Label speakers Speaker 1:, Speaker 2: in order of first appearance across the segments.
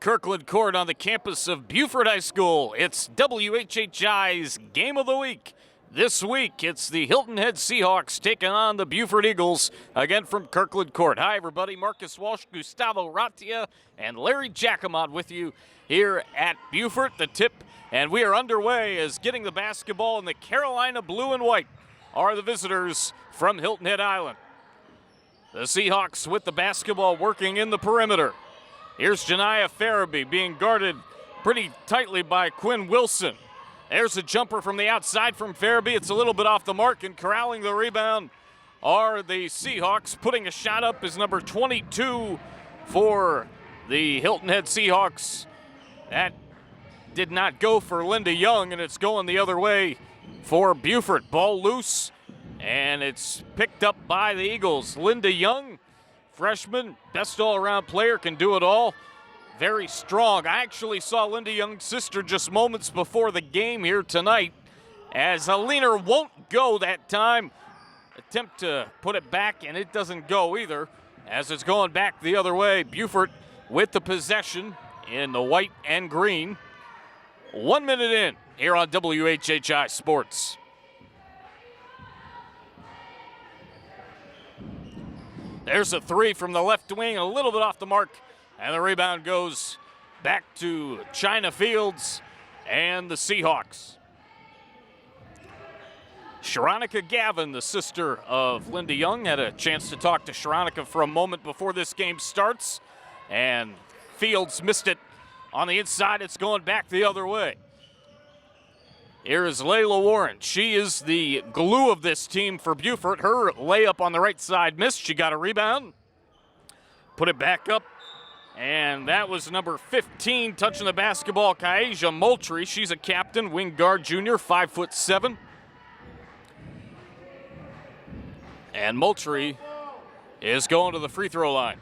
Speaker 1: Kirkland Court on the campus of Beaufort High School. It's WHHI's Game of the Week. This week, it's the Hilton Head Seahawks taking on the Beaufort Eagles, again from Kirkland Court. Hi, everybody. Marcus Walsh, Gustavo Ratia, and Larry Jacomot with you here at Beaufort, the tip. And we are underway as getting the basketball in the Carolina blue and white are the visitors from Hilton Head Island. The Seahawks with the basketball working in the perimeter. Here's Jakayla Webb being guarded pretty tightly by Quinn Wilson. There's a jumper from the outside from Webb. It's a little bit off the mark, and corralling the rebound are the Seahawks. Putting a shot up is number 22 for the Hilton Head Seahawks. That did not go for Linda Young, and it's going the other way for Beaufort. Ball loose, and it's picked up by the Eagles. Linda Young, freshman, best all-around player, can do it all. Very strong. I actually saw Linda Young's sister just moments before the game here tonight, as a leaner won't go that time. Attempt to put it back, and it doesn't go either, as it's going back the other way. Beaufort with the possession in the white and green. 1 minute in here on WHHI Sports. There's a three from the left wing, a little bit off the mark, and the rebound goes back to China Fields and the Seahawks. Sharonica Gavin, the sister of Linda Young, had a chance to talk to Sharonica for a moment before this game starts, and Fields missed it on the inside. It's going back the other way. Here is Layla Warren. She is the glue of this team for Beaufort. Her layup on the right side missed. She got a rebound, put it back up, and that was number 15 touching the basketball, Kaija Moultrie. She's a captain, wing guard junior, 5'7". And Moultrie is going to the free throw line.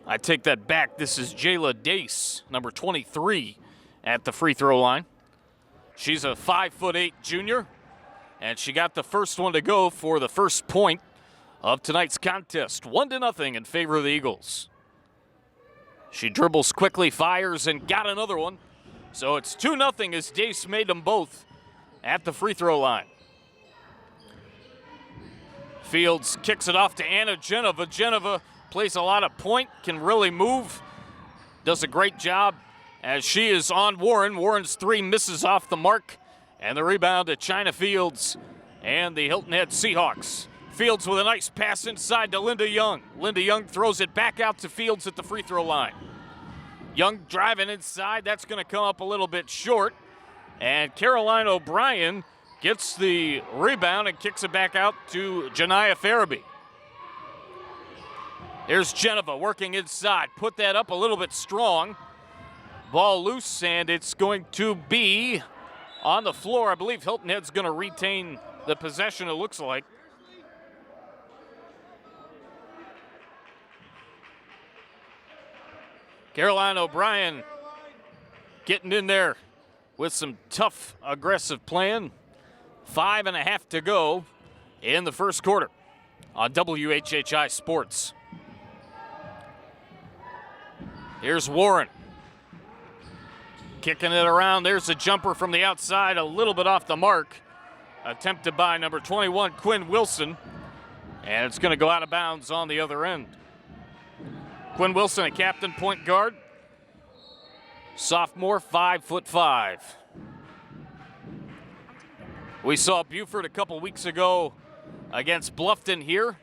Speaker 1: I take that back. This is Jayla Dace, number 23, at the free throw line. She's a 5'8" junior, and she got the first one to go for the first point of tonight's contest. 1-0 in favor of the Eagles. She dribbles quickly, fires, and got another one. So it's 2-0 as Dace made them both at the free throw line. Fields kicks it off to Anna Geneva. Geneva plays a lot of point, can really move, does a great job as she is on Warren. Warren's three misses off the mark, and the rebound to China Fields and the Hilton Head Seahawks. Fields with a nice pass inside to Linda Young. Linda Young throws it back out to Fields at the free throw line. Young driving inside, that's going to come up a little bit short, and Caroline O'Brien gets the rebound and kicks it back out to Jakayla Webb. Here's Geneva working inside. Put that up a little bit strong. Ball loose, and it's going to be on the floor. I believe Hilton Head's going to retain the possession, it looks like. Caroline O'Brien getting in there with some tough, aggressive playing. 5.5 to go in the first quarter on WHHI Sports. Here's Warren. Kicking it around. There's a jumper from the outside, a little bit off the mark. Attempted by number 21, Quinn Wilson. And it's going to go out of bounds on the other end. Quinn Wilson, a captain, point guard. Sophomore, 5'5". We saw Beaufort a couple weeks ago against Bluffton here.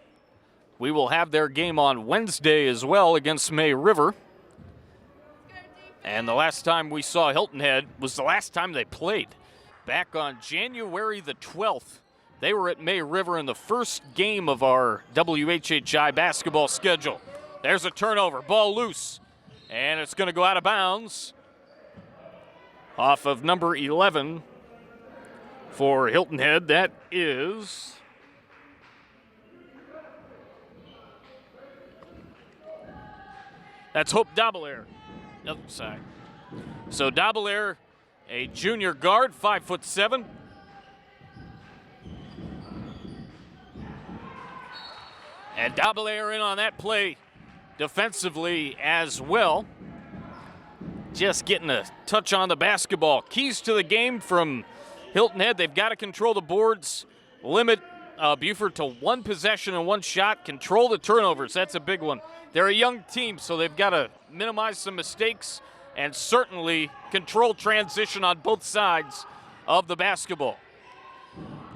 Speaker 1: We will have their game on Wednesday as well against May River. And the last time we saw Hilton Head was the last time they played, back on January the 12th. They were at May River in the first game of our WHHI basketball schedule. There's a turnover, ball loose, and it's going to go out of bounds off of number 11 for Hilton Head. That is Hope Daubelair. Other side. So Daubelair, a junior guard, 5'7". And Dabelair in on that play defensively as well. Just getting a touch on the basketball. Keys to the game from Hilton Head. They've got to control the boards, limit Beaufort to one possession and one shot, control the turnovers. That's a big one. They're a young team, so they've got to minimize some mistakes and certainly control transition on both sides of the basketball.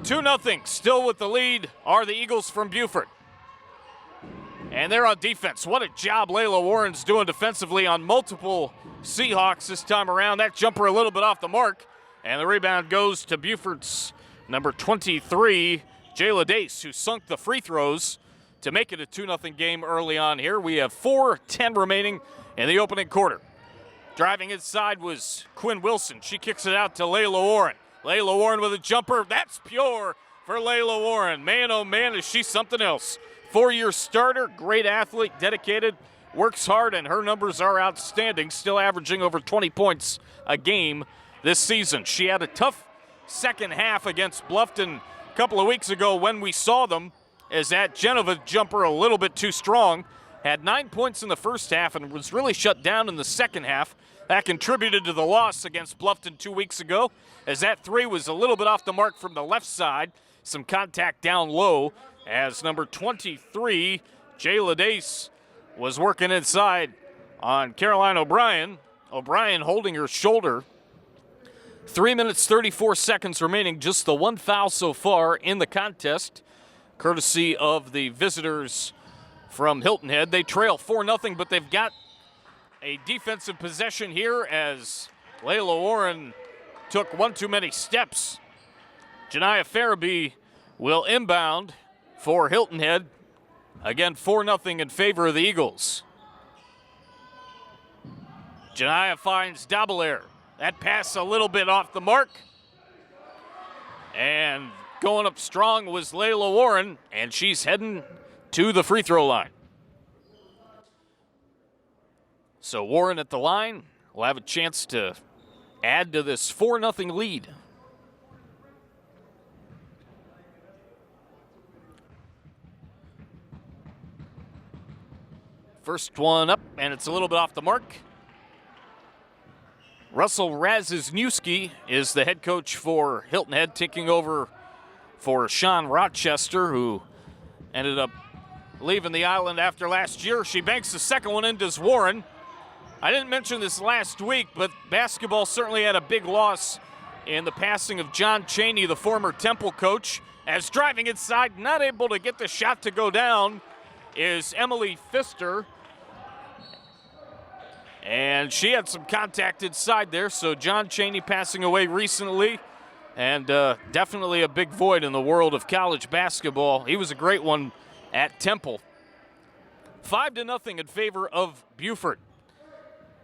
Speaker 1: 2-0, still with the lead are the Eagles from Beaufort. And they're on defense. What a job Layla Warren's doing defensively on multiple Seahawks this time around. That jumper a little bit off the mark. And the rebound goes to Beaufort's number 23, Jayla Dace, who sunk the free throws to make it a 2-0 game early on here. We have 4:10 remaining in the opening quarter. Driving inside was Quinn Wilson. She kicks it out to Layla Warren. Layla Warren with a jumper. That's pure for Layla Warren. Man, oh man, is she something else. 4-year starter, great athlete, dedicated, works hard, and her numbers are outstanding, still averaging over 20 points a game this season. She had a tough second half against Bluffton a couple of weeks ago when we saw them, as that Geneva jumper a little bit too strong. Had 9 points in the first half and was really shut down in the second half. That contributed to the loss against Bluffton 2 weeks ago, as that three was a little bit off the mark from the left side. Some contact down low as number 23, Jayla Dace, was working inside on Caroline O'Brien. O'Brien holding her shoulder. 3 minutes, 34 seconds remaining. Just the one foul so far in the contest, courtesy of the visitors from Hilton Head. They trail 4-0, but they've got a defensive possession here as Layla Warren took one too many steps. Janiyah Farabee will inbound for Hilton Head. Again, 4-0 in favor of the Eagles. Janiyah finds Dabelair. That pass a little bit off the mark. And going up strong was Layla Warren, and she's heading to the free throw line. So Warren at the line will have a chance to add to this 4-0 lead. First one up, and it's a little bit off the mark. Russell Razisniewski is the head coach for Hilton Head, taking over for Sean Rochester, who ended up leaving the island after last year. She banks the second one in, does Warren. I didn't mention this last week, but basketball certainly had a big loss in the passing of John Chaney, the former Temple coach, as driving inside, not able to get the shot to go down, is Emily Pfister. And she had some contact inside there, so John Chaney passing away recently, and definitely a big void in the world of college basketball. He was a great one at Temple. 5-0 in favor of Beaufort.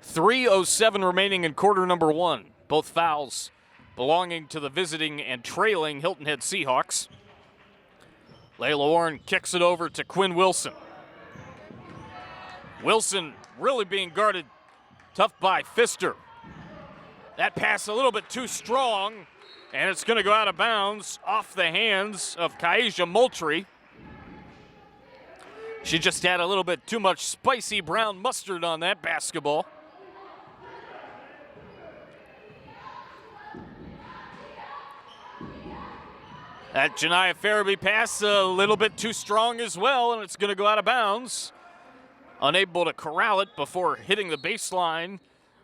Speaker 1: 3:07 remaining in quarter number one. Both fouls belonging to the visiting and trailing Hilton Head Seahawks. Layla Warren kicks it over to Quinn Wilson. Wilson really being guarded tough by Pfister. That pass a little bit too strong, and it's going to go out of bounds off the hands of Kaija Moultrie. She just had a little bit too much spicy brown mustard on that basketball. That Janiyah Farabee pass a little bit too strong as well, and it's going to go out of bounds. Unable to corral it before hitting the baseline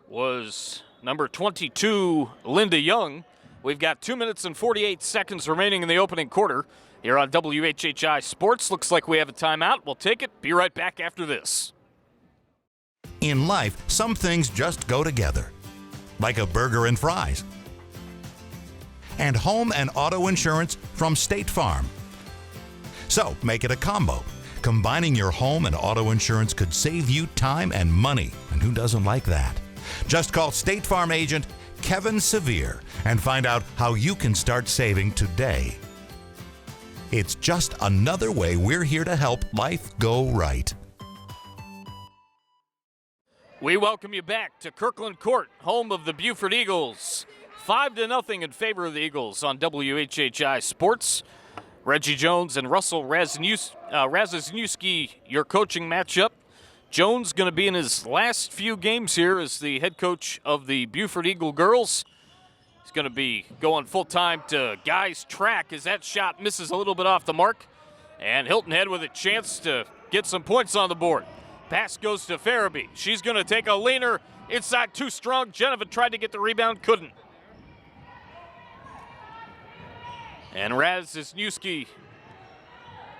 Speaker 1: was number 22, Linda Young. We've got 2 minutes and 48 seconds remaining in the opening quarter here on WHHI Sports. Looks like we have a timeout. We'll take it. Be right back after this.
Speaker 2: In life, some things just go together, like a burger and fries. And home and auto insurance from State Farm. So make it a combo. Combining your home and auto insurance could save you time and money, and who doesn't like that? Just call State Farm agent Kevin Sevier and find out how you can start saving today. It's just another way we're here to help life go right.
Speaker 1: We welcome you back to Kirkland Court, home of the Beaufort Eagles. 5-0 in favor of the Eagles on WHHI Sports. Reggie Jones and Russell Razazniewski, your coaching matchup. Jones going to be in his last few games here as the head coach of the Beaufort Eagle girls. He's going to be going full-time to guys track as that shot misses a little bit off the mark. And Hilton Head with a chance to get some points on the board. Pass goes to Farabee. She's going to take a leaner inside, too strong. Geneva tried to get the rebound, couldn't. And Razazniewski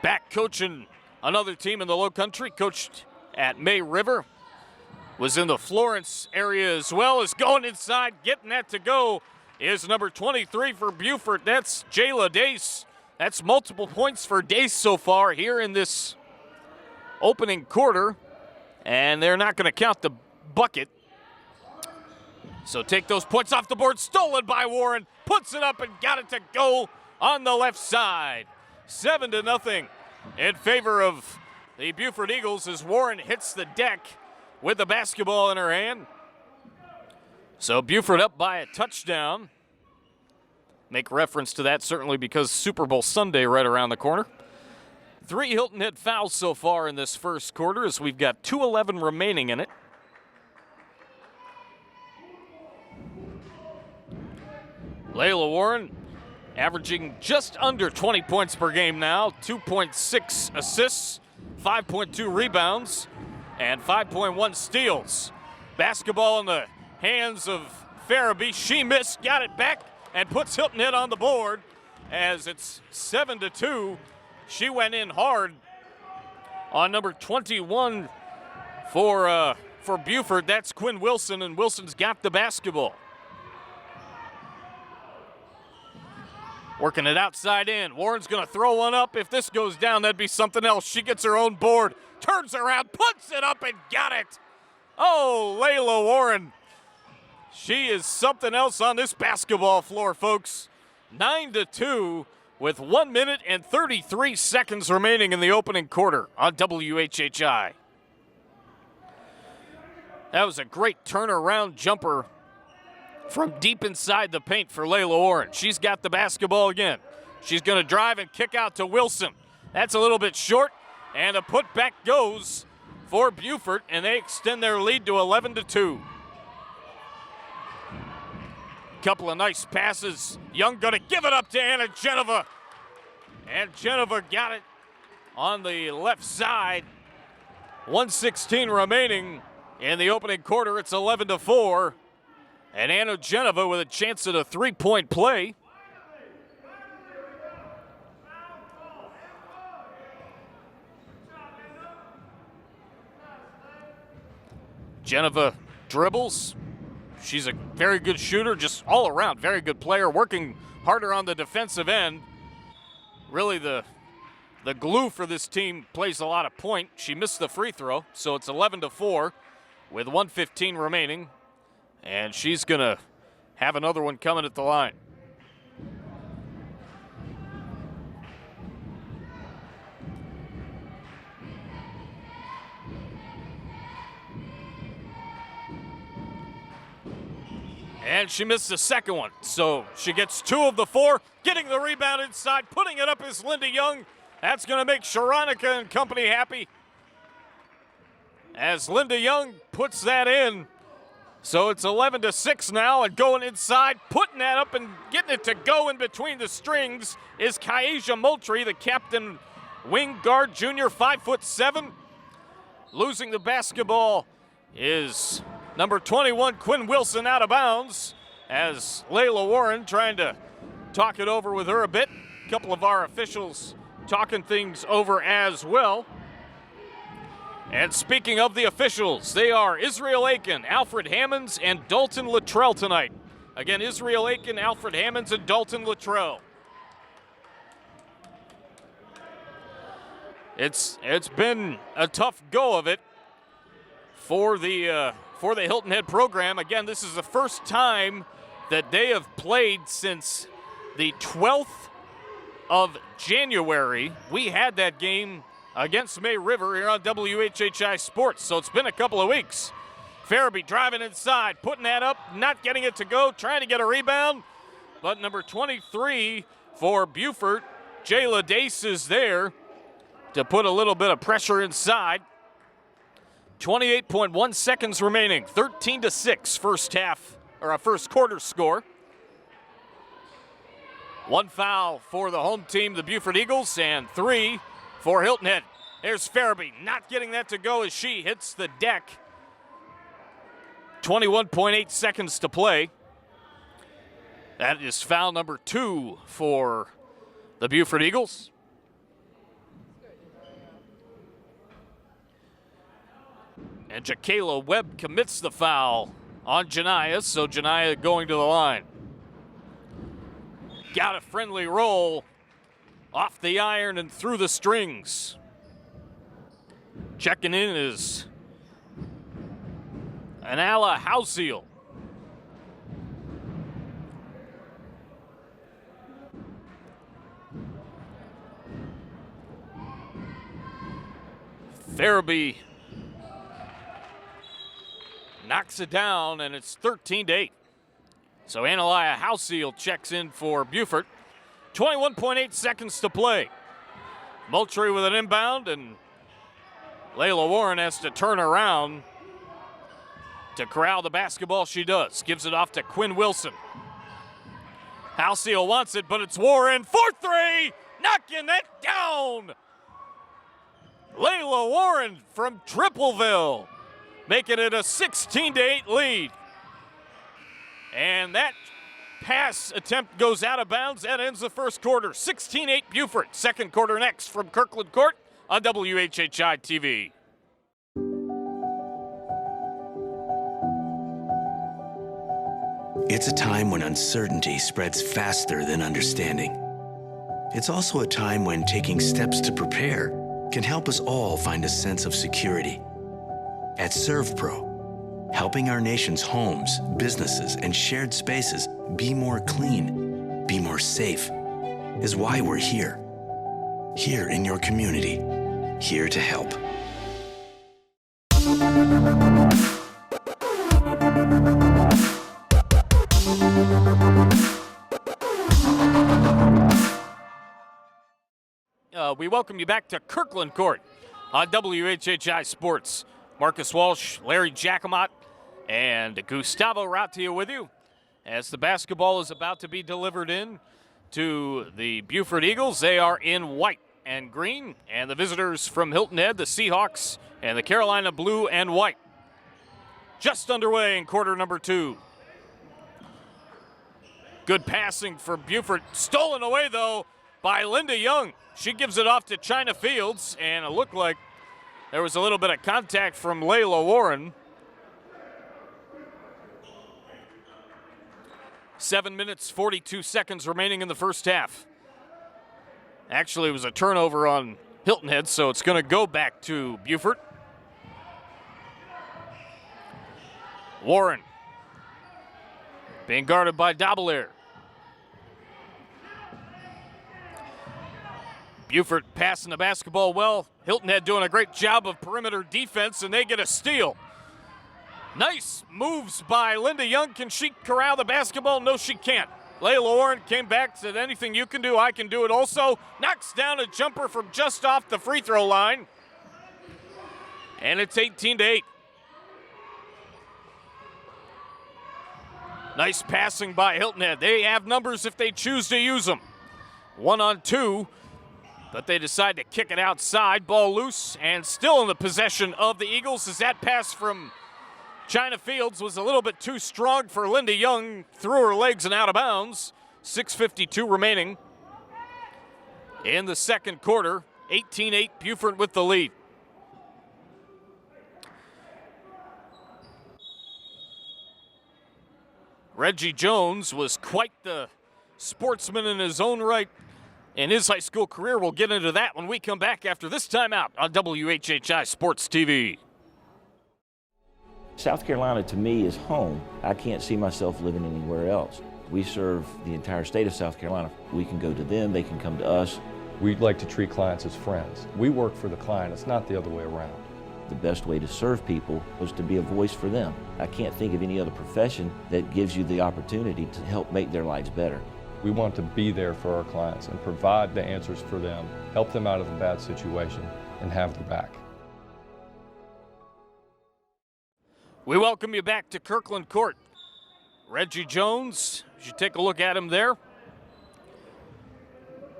Speaker 1: back coaching another team in the Lowcountry, coached at May River. Was in the Florence area as well, as going inside, getting that to go is number 23 for Beaufort. That's Jayla Dace. That's multiple points for Dace so far here in this opening quarter. And they're not going to count the bucket. So take those points off the board. Stolen by Warren. Puts it up and got it to go on the left side. 7-0 in favor of the Beaufort Eagles as Warren hits the deck with the basketball in her hand. So Beaufort up by a touchdown. Make reference to that certainly because Super Bowl Sunday right around the corner. 3 Hilton Head fouls so far in this first quarter as we've got 2:11 remaining in it. Layla Warren averaging just under 20 points per game now, 2.6 assists, 5.2 rebounds, and 5.1 steals. Basketball in the hands of Farabee. She missed, got it back, and puts Hilton Head on the board as it's 7-2. She went in hard on number 21 for Beaufort. That's Quinn Wilson, and Wilson's got the basketball. Working it outside in. Warren's going to throw one up. If this goes down, that'd be something else. She gets her own board, turns around, puts it up, and got it. Oh, Layla Warren. She is something else on this basketball floor, folks. 9-2 with 1 minute and 33 seconds remaining in the opening quarter on WHHI. That was a great turnaround jumper from deep inside the paint for Layla Warren. She's got the basketball again. She's going to drive and kick out to Wilson. That's a little bit short, and a putback goes for Beaufort, and they extend their lead to 11-2. Couple of nice passes. Young going to give it up to Anna Geneva, and Geneva got it on the left side. 1:16 remaining in the opening quarter. It's 11-4. And Anna Geneva with a chance at a three-point play. Geneva dribbles. She's a very good shooter, just all around, very good player, working harder on the defensive end. Really the glue for this team, plays a lot of point. She missed the free throw, so it's 11-4 with 1:15 remaining. And she's going to have another one coming at the line. And she missed the second one, so she gets 2 of the 4. Getting the rebound inside, putting it up is Linda Young. That's going to make Sharonica and company happy, as Linda Young puts that in. So it's 11-6 now, and going inside, putting that up and getting it to go in between the strings is Kaisha Moultrie, the captain wing guard junior, 5'7". Losing the basketball is number 21, Quinn Wilson, out of bounds, as Layla Warren trying to talk it over with her a bit. A couple of our officials talking things over as well. And speaking of the officials, they are Israel Aiken, Alfred Hammonds, and Dalton Luttrell tonight. Again, Israel Aiken, Alfred Hammonds, and Dalton Luttrell. It's been a tough go of it for the Hilton Head program. Again, this is the first time that they have played since the 12th of January. We had that game against May River here on WHHI Sports, so it's been a couple of weeks. Farabee driving inside, putting that up, not getting it to go, trying to get a rebound, but number 23 for Beaufort, Jayla Dace is there to put a little bit of pressure inside. 28.1 seconds remaining, 13-6 first quarter score. One foul for the home team, the Beaufort Eagles, and 3 for Hilton Head. There's Farabee not getting that to go as she hits the deck. 21.8 seconds to play. That is foul number 2 for the Beaufort Eagles. And Jakayla Webb commits the foul on Janiyah, so Janiyah going to the line. Got a friendly roll off the iron and through the strings. Checking in is Anala Houseel. Farabee knocks it down, and it's 13-8. So Analia Houseel checks in for Beaufort. 21.8 seconds to play. Moultrie with an inbound, and Layla Warren has to turn around to corral the basketball. She does. Gives it off to Quinn Wilson. Houseel wants it, but it's Warren for 3. Knocking it down. Layla Warren from Tripleville, making it a 16-8 lead. And that pass attempt goes out of bounds. That ends the first quarter. 16-8 Beaufort. Second quarter next from Kirkland Court on WHHI-TV.
Speaker 3: It's a time when uncertainty spreads faster than understanding. It's also a time when taking steps to prepare can help us all find a sense of security. At ServPro, helping our nation's homes, businesses, and shared spaces be more clean, be more safe, is why we're here. Here in your community, here to help.
Speaker 1: We welcome you back to Kirkland Court on WHHI Sports. Marcus Walsh, Larry Jacomot, and Gustavo Ratia with you as the basketball is about to be delivered in to the Beaufort Eagles. They are in white and green, and the visitors from Hilton Head, the Seahawks, and the Carolina blue and white. Just underway in quarter number 2. Good passing for Beaufort. Stolen away, though, by Linda Young. She gives it off to China Fields, and it looked like there was a little bit of contact from Layla Warren. 7 minutes, 42 seconds remaining in the first half. Actually, it was a turnover on Hilton Head, so it's going to go back to Beaufort. Warren being guarded by Daubelair. Beaufort passing the basketball well. Hilton Head doing a great job of perimeter defense, and they get a steal. Nice moves by Linda Young. Can she corral the basketball? No, she can't. Layla Warren came back, said, anything you can do, I can do it also. Knocks down a jumper from just off the free throw line. And it's 18-8. Nice passing by Hilton Head. They have numbers if they choose to use them. 1-on-2. But they decide to kick it outside. Ball loose and still in the possession of the Eagles as that pass from China Fields was a little bit too strong for Linda Young. Through her legs and out of bounds. 6:52 remaining in the second quarter. 18-8 Beaufort with the lead. Reggie Jones was quite the sportsman in his own right in his high school career. We'll get into that when we come back after this timeout on WHHI Sports TV.
Speaker 4: South Carolina, to me, is home. I can't see myself living anywhere else. We serve the entire state of South Carolina. We can go to them, they can come to us.
Speaker 5: We like to treat clients as friends. We work for the client, it's not the other way around.
Speaker 4: The best way to serve people was to be a voice for them. I can't think of any other profession that gives you the opportunity to help make their lives better.
Speaker 5: We want to be there for our clients and provide the answers for them, help them out of a bad situation, and have their back.
Speaker 1: We welcome you back to Kirkland Court. Reggie Jones, as you take a look at him there,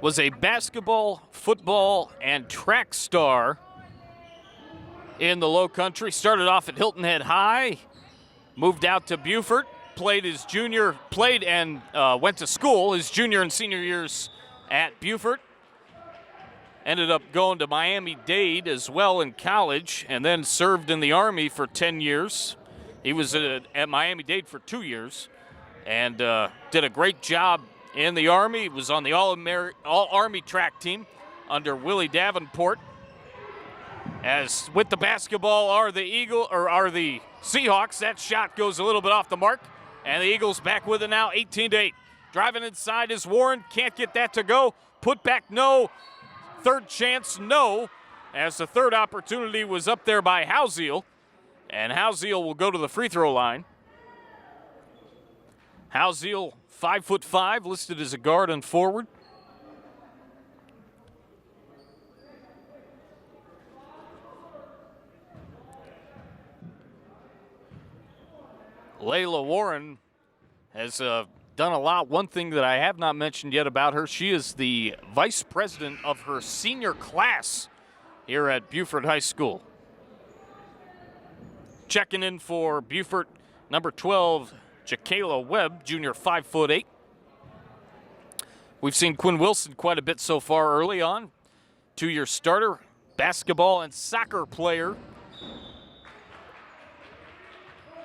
Speaker 1: was a basketball, football, and track star in the Lowcountry. Started off at Hilton Head High, moved out to Beaufort, played and went to school his junior and senior years at Beaufort. Ended up going to Miami-Dade as well in college, and then served in the Army for 10 years. He was at Miami-Dade for 2 years and did a great job in the Army. He was on the All-Army track team under Willie Davenport. As with the basketball are the Seahawks. That shot goes a little bit off the mark, and the Eagles back with it now, 18-8. Driving inside is Warren, can't get that to go. Put back, no. Third chance, no. As the third opportunity was up there by Houseal, and Houseal will go to the free throw line. Houseal, 5'5", listed as a guard and forward. Layla Warren has done a lot. One thing that I have not mentioned yet about her, she is the vice president of her senior class here at Beaufort High School. Checking in for Beaufort, number 12, Jakayla Webb, junior, 5'8". We've seen Quinn Wilson quite a bit so far early on. 2-year starter, basketball and soccer player.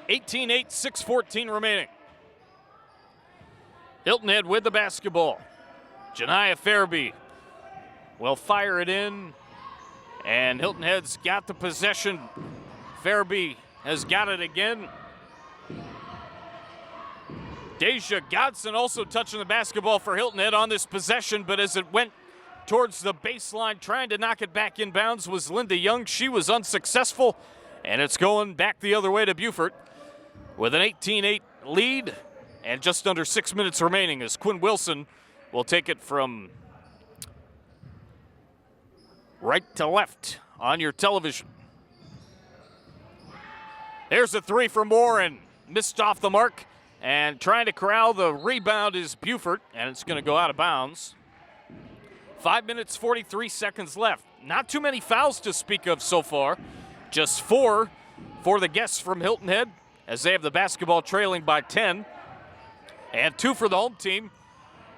Speaker 1: 18-8, 6:14 remaining. Hilton Head with the basketball. Janiah Fairby will fire it in, and Hilton Head's got the possession. Fairby has got it again. Deja Godson also touching the basketball for Hilton Head on this possession, but as it went towards the baseline, trying to knock it back in bounds was Linda Young. She was unsuccessful, and it's going back the other way to Beaufort with an 18-8 lead and just under 6 minutes remaining as Quinn Wilson will take it from right to left on your television. There's a three from Warren, missed off the mark, and trying to corral the rebound is Beaufort, and it's going to go out of bounds. 5 minutes, 43 seconds left. Not too many fouls to speak of so far, just 4 for the guests from Hilton Head, as they have the basketball trailing by 10. And 2 for the home team.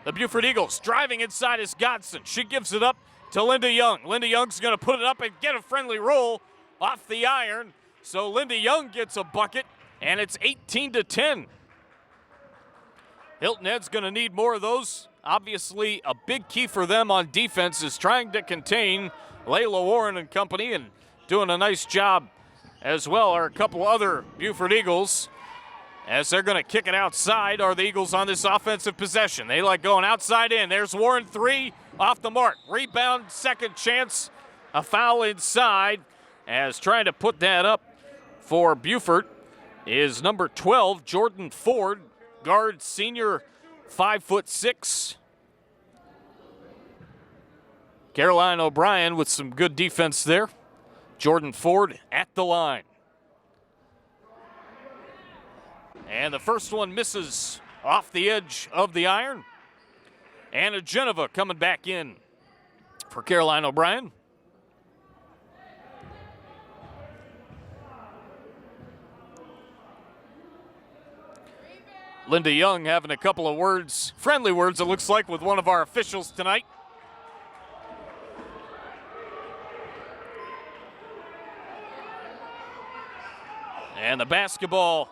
Speaker 1: The Beaufort Eagles driving inside is Godson. She gives it up to Linda Young. Linda Young's going to put it up and get a friendly roll off the iron. So Linda Young gets a bucket, and it's 18-10. Hilton Head's going to need more of those. Obviously, a big key for them on defense is trying to contain Layla Warren and company, and doing a nice job as well are a couple other Beaufort Eagles. As they're going to kick it outside are the Eagles on this offensive possession. They like going outside in. There's Warren, 3 off the mark. Rebound, second chance, a foul inside. As trying to put that up for Beaufort is number 12, Jordan Ford, guard, senior, 5'6". Caroline O'Brien with some good defense there. Jordan Ford at the line. And the first one misses off the edge of the iron. Anna Geneva coming back in for Caroline O'Brien. Linda Young having a couple of words, friendly words it looks like, with one of our officials tonight. And the basketball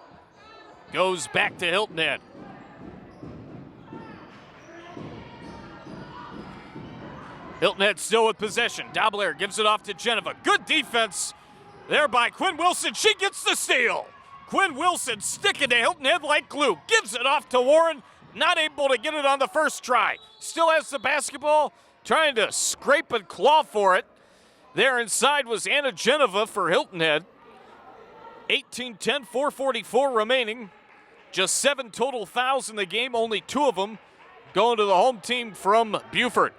Speaker 1: goes back to Hilton Head. Hilton Head still with possession. Dobler gives it off to Geneva. Good defense there by Quinn Wilson. She gets the steal. Quinn Wilson sticking to Hilton Head like glue. Gives it off to Warren. Not able to get it on the first try. Still has the basketball. Trying to scrape and claw for it. There inside was Anna Geneva for Hilton Head. 18-10, 4:44 remaining. Just 7 total fouls in the game, only 2 of them going to the home team from Beaufort.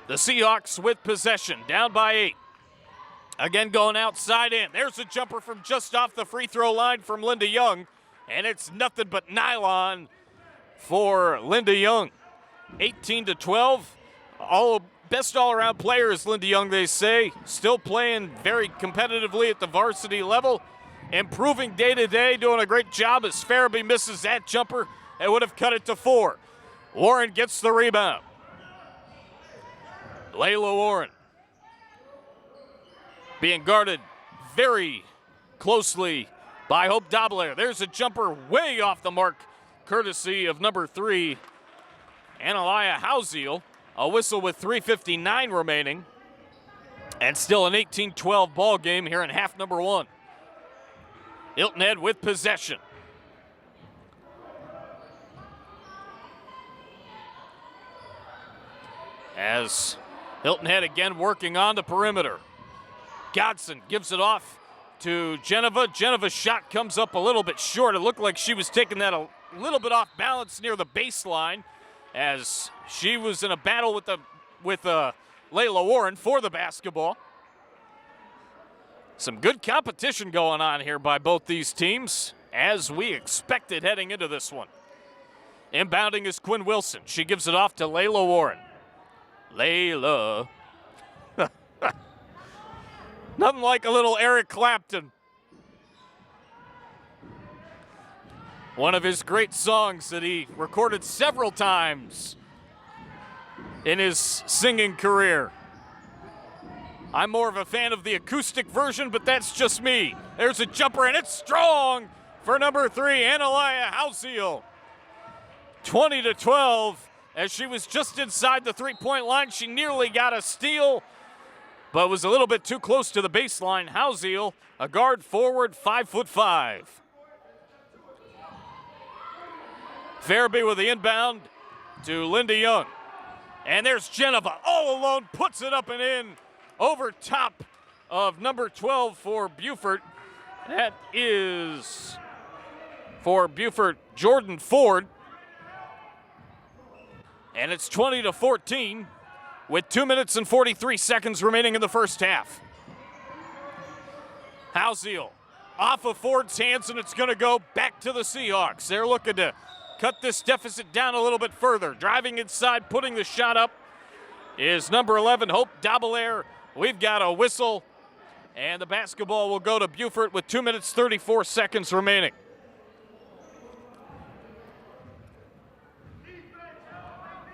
Speaker 1: The Seahawks with possession, down by 8. Again going outside in. There's a jumper from just off the free throw line from Linda Young, and it's nothing but nylon for Linda Young. 18-12. Best all-around player is Linda Young, they say. Still playing very competitively at the varsity level. Improving day to day, doing a great job as Farabee misses that jumper. It would have cut it to 4. Warren gets the rebound. Layla Warren being guarded very closely by Hope Dobler. There's a jumper way off the mark, courtesy of number 3, Analia Hausiel. A whistle with 3:59 remaining. And still an 18-12 ball game here in half number 1. Hilton Head with possession. As Hilton Head again working on the perimeter. Godson gives it off to Geneva. Geneva's shot comes up a little bit short. It looked like she was taking that a little bit off balance near the baseline as she was in a battle with Layla Warren for the basketball. Some good competition going on here by both these teams, as we expected heading into this one. Inbounding is Quinn Wilson. She gives it off to Layla Warren. Layla. Nothing like a little Eric Clapton. One of his great songs that he recorded several times in his singing career. I'm more of a fan of the acoustic version, but that's just me. There's a jumper, and it's strong for number 3, Analia Hausiel. 20-12, as she was just inside the three-point line. She nearly got a steal, but was a little bit too close to the baseline. Hausiel, a guard forward, 5'5". Farabee with the inbound to Linda Young. And there's Geneva all alone, puts it up and in over top of number 12 for Beaufort. That is for Beaufort, Jordan Ford. And it's 20-14 with 2 minutes and 43 seconds remaining in the first half. Hausiel off of Ford's hands, and it's going to go back to the Seahawks. They're looking to cut this deficit down a little bit further. Driving inside, putting the shot up is number 11, Hope Dobelair. We've got a whistle, and the basketball will go to Beaufort with 2 minutes, 34 seconds remaining.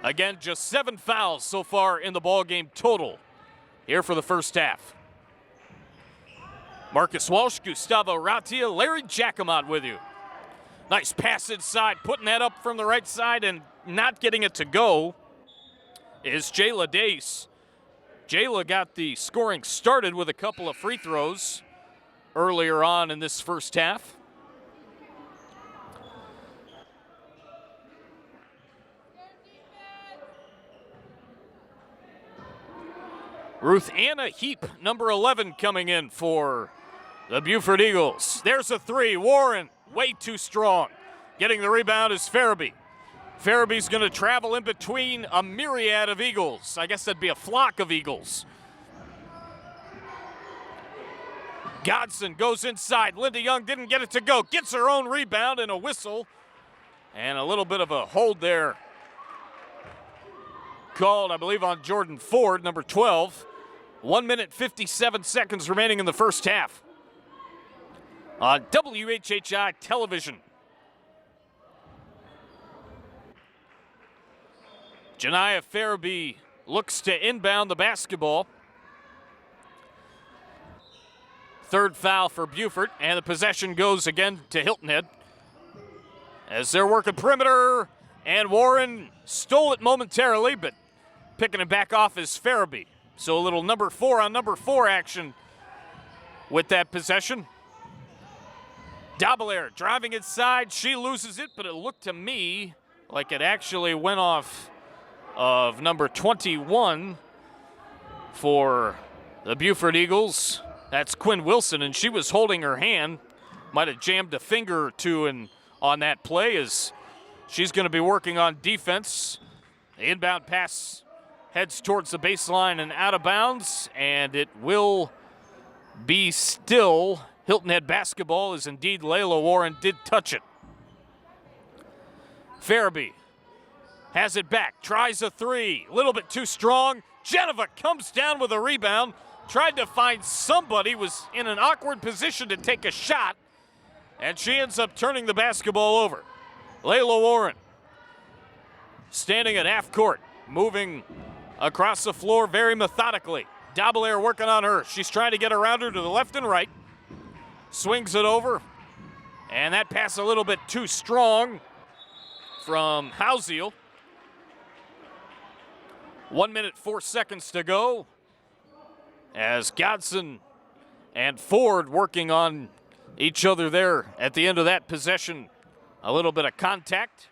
Speaker 1: Again, just 7 fouls so far in the ball game total here for the first half. Marcus Walsh, Gustavo Ratia, Larry Jacomot with you. Nice pass inside, putting that up from the right side and not getting it to go is Jayla Dace. Jayla got the scoring started with a couple of free throws earlier on in this first half. Ruth Anna Heap, number 11, coming in for the Beaufort Eagles. There's a 3. Warren, way too strong. Getting the rebound is Farabee. Farabee's going to travel in between a myriad of Eagles. I guess that'd be a flock of Eagles. Godson goes inside. Linda Young didn't get it to go. Gets her own rebound and a whistle. And a little bit of a hold there called, I believe, on Jordan Ford, number 12. 1 minute, 57 seconds remaining in the first half on WHHI television. Janiah Farabee looks to inbound the basketball. Third foul for Beaufort, and the possession goes again to Hilton Head as they're working perimeter, and Warren stole it momentarily, but picking it back off is Farabee. So a little number 4 on number 4 action with that possession. Dobelair driving inside. She loses it, but it looked to me like it actually went off of number 21 for the Beaufort Eagles. That's Quinn Wilson, and she was holding her hand. Might have jammed a finger or two on that play as She's going to be working on defense. The inbound pass heads towards the baseline and out of bounds, and it will be still Hilton Head basketball, as indeed Layla Warren did touch it. Farabee has it back, tries a three, a little bit too strong. Geneva comes down with a rebound, tried to find somebody, was in an awkward position to take a shot, and she ends up turning the basketball over. Layla Warren standing at half court, moving across the floor very methodically. Daubelair working on her. She's trying to get around her to the left and right. Swings it over, and that pass a little bit too strong from Hausiel. 1 minute, 4 seconds to go as Godson and Ford working on each other there at the end of that possession. A little bit of contact.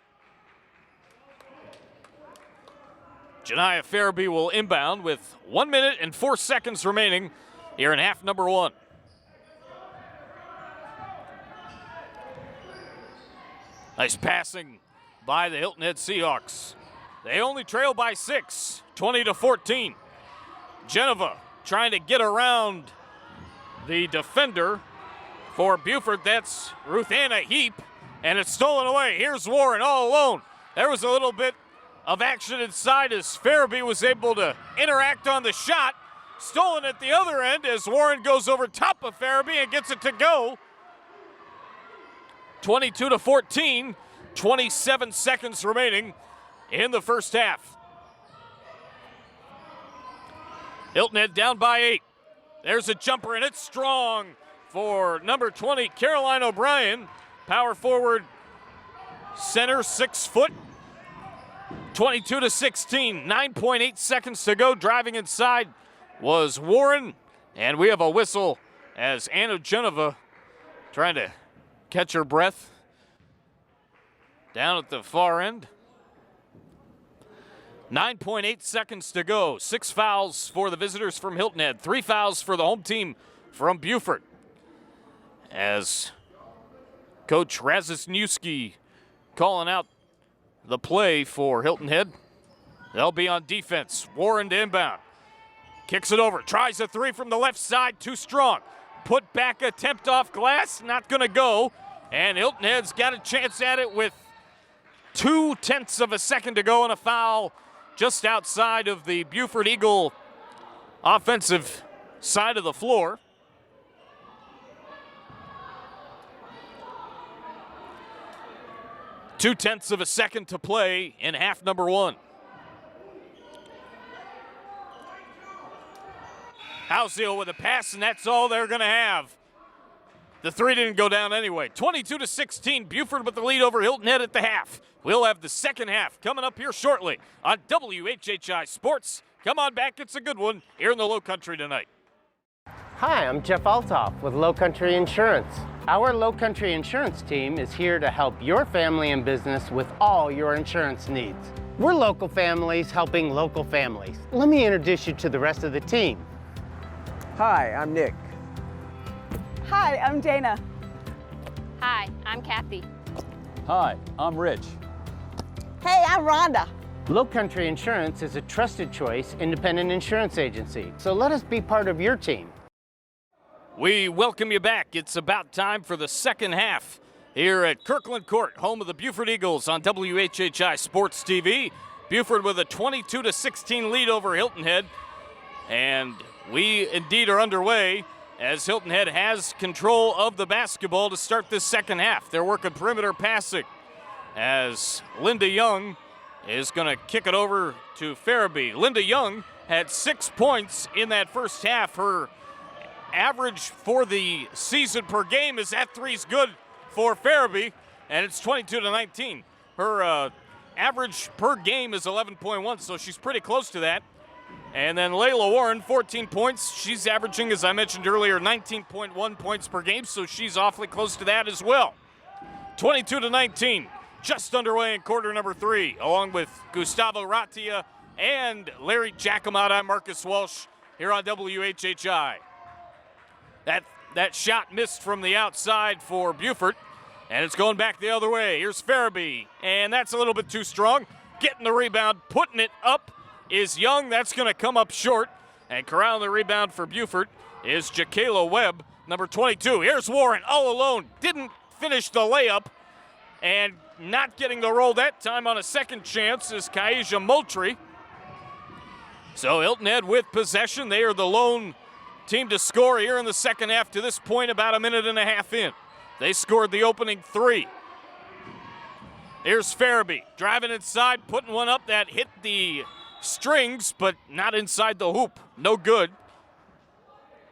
Speaker 1: Janiah Farabee will inbound with 1 minute and 4 seconds remaining here in half number one. Nice passing by the Hilton Head Seahawks. They only trail by 6, 20-14. Geneva trying to get around the defender for Beaufort. That's Ruth Anna Heap, and it's stolen away. Here's Warren all alone. There was a little bit of action inside as Farabee was able to interact on the shot. Stolen at the other end as Warren goes over top of Farabee and gets it to go. 22-14, 27 seconds remaining in the first half. Hilton Head down by 8. There's a jumper, and it's strong for number 20, Caroline O'Brien. Power forward, center, 6 foot. 22-16, 9.8 seconds to go. Driving inside was Warren, and we have a whistle as Anna Geneva trying to catch her breath down at the far end. 9.8 seconds to go. 6 fouls for the visitors from Hilton Head. 3 fouls for the home team from Beaufort. As Coach Razisniewski calling out the play for Hilton Head. They'll be on defense. Warren to inbound. Kicks it over. Tries a three from the left side. Too strong. Put back attempt off glass. Not going to go. And Hilton Head's got a chance at it with 0.2 of a second to go and a foul just outside of the Beaufort Eagle offensive side of the floor. Two-tenths of a second to play in half number one. Hausiel with a pass, and that's all they're going to have. The three didn't go down anyway. 22-16, Beaufort with the lead over Hilton Head at the half. We'll have the second half coming up here shortly on WHHI Sports. Come on back, it's a good one here in the Lowcountry tonight.
Speaker 6: Hi, I'm Jeff Altoff with Lowcountry Insurance. Our Lowcountry Insurance team is here to help your family and business with all your insurance needs. We're local families helping local families. Let me introduce you to the rest of the team.
Speaker 7: Hi, I'm Nick.
Speaker 8: Hi, I'm Dana.
Speaker 9: Hi, I'm Kathy.
Speaker 10: Hi, I'm Rich.
Speaker 8: Hey, I'm Rhonda.
Speaker 6: Lowcountry Insurance is a trusted choice independent insurance agency, so let us be part of your team.
Speaker 1: We welcome you back. It's about time for the second half here at Kirkland Court, home of the Beaufort Eagles on WHHI Sports TV. Beaufort with a 22-16 lead over Hilton Head. And we indeed are underway as Hilton Head has control of the basketball to start this second half. They're working perimeter passing as Linda Young is going to kick it over to Farabee. Linda Young had 6 points in that first half. Her average for the season per game is that three's good for Farabee, and it's 22-19. Her average per game is 11.1, so she's pretty close to that. And then Layla Warren, 14 points. She's averaging, as I mentioned earlier, 19.1 points per game, so she's awfully close to that as well. 22-19, just underway in quarter number 3, along with Gustavo Ratia and Larry Giacomotti. I'm Marcus Walsh here on WHHI. That shot missed from the outside for Beaufort, And it's going back the other way. Here's Farabee, and that's a little bit too strong. Getting the rebound, putting it up is Young. That's going to come up short. And corralling the rebound for Beaufort is Jakayla Webb, number 22. Here's Warren all alone. Didn't finish the layup. And not getting the roll that time on a second chance is Kaija Moultrie. So Hilton Head with possession. They are the lone team to score here in the second half to this point, about a minute and a half in. They scored the opening 3. Here's Farabee driving inside, putting one up that hit the strings, but not inside the hoop. No good.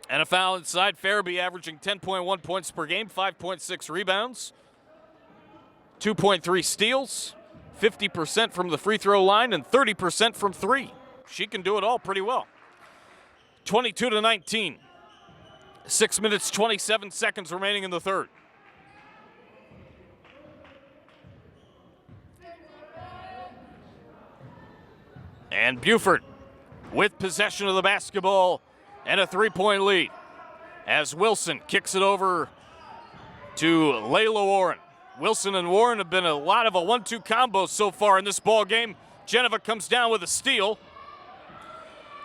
Speaker 1: And a foul inside. Farabee averaging 10.1 points per game, 5.6 rebounds, 2.3 steals, 50% from the free throw line, and 30% from 3. She can do it all pretty well. 22-19. 6 minutes, 27 seconds remaining in the third. And Beaufort with possession of the basketball and a 3-point lead as Wilson kicks it over to Layla Warren. Wilson and Warren have been a lot of a 1-2 combo so far in this ball game. Geneva comes down with a steal.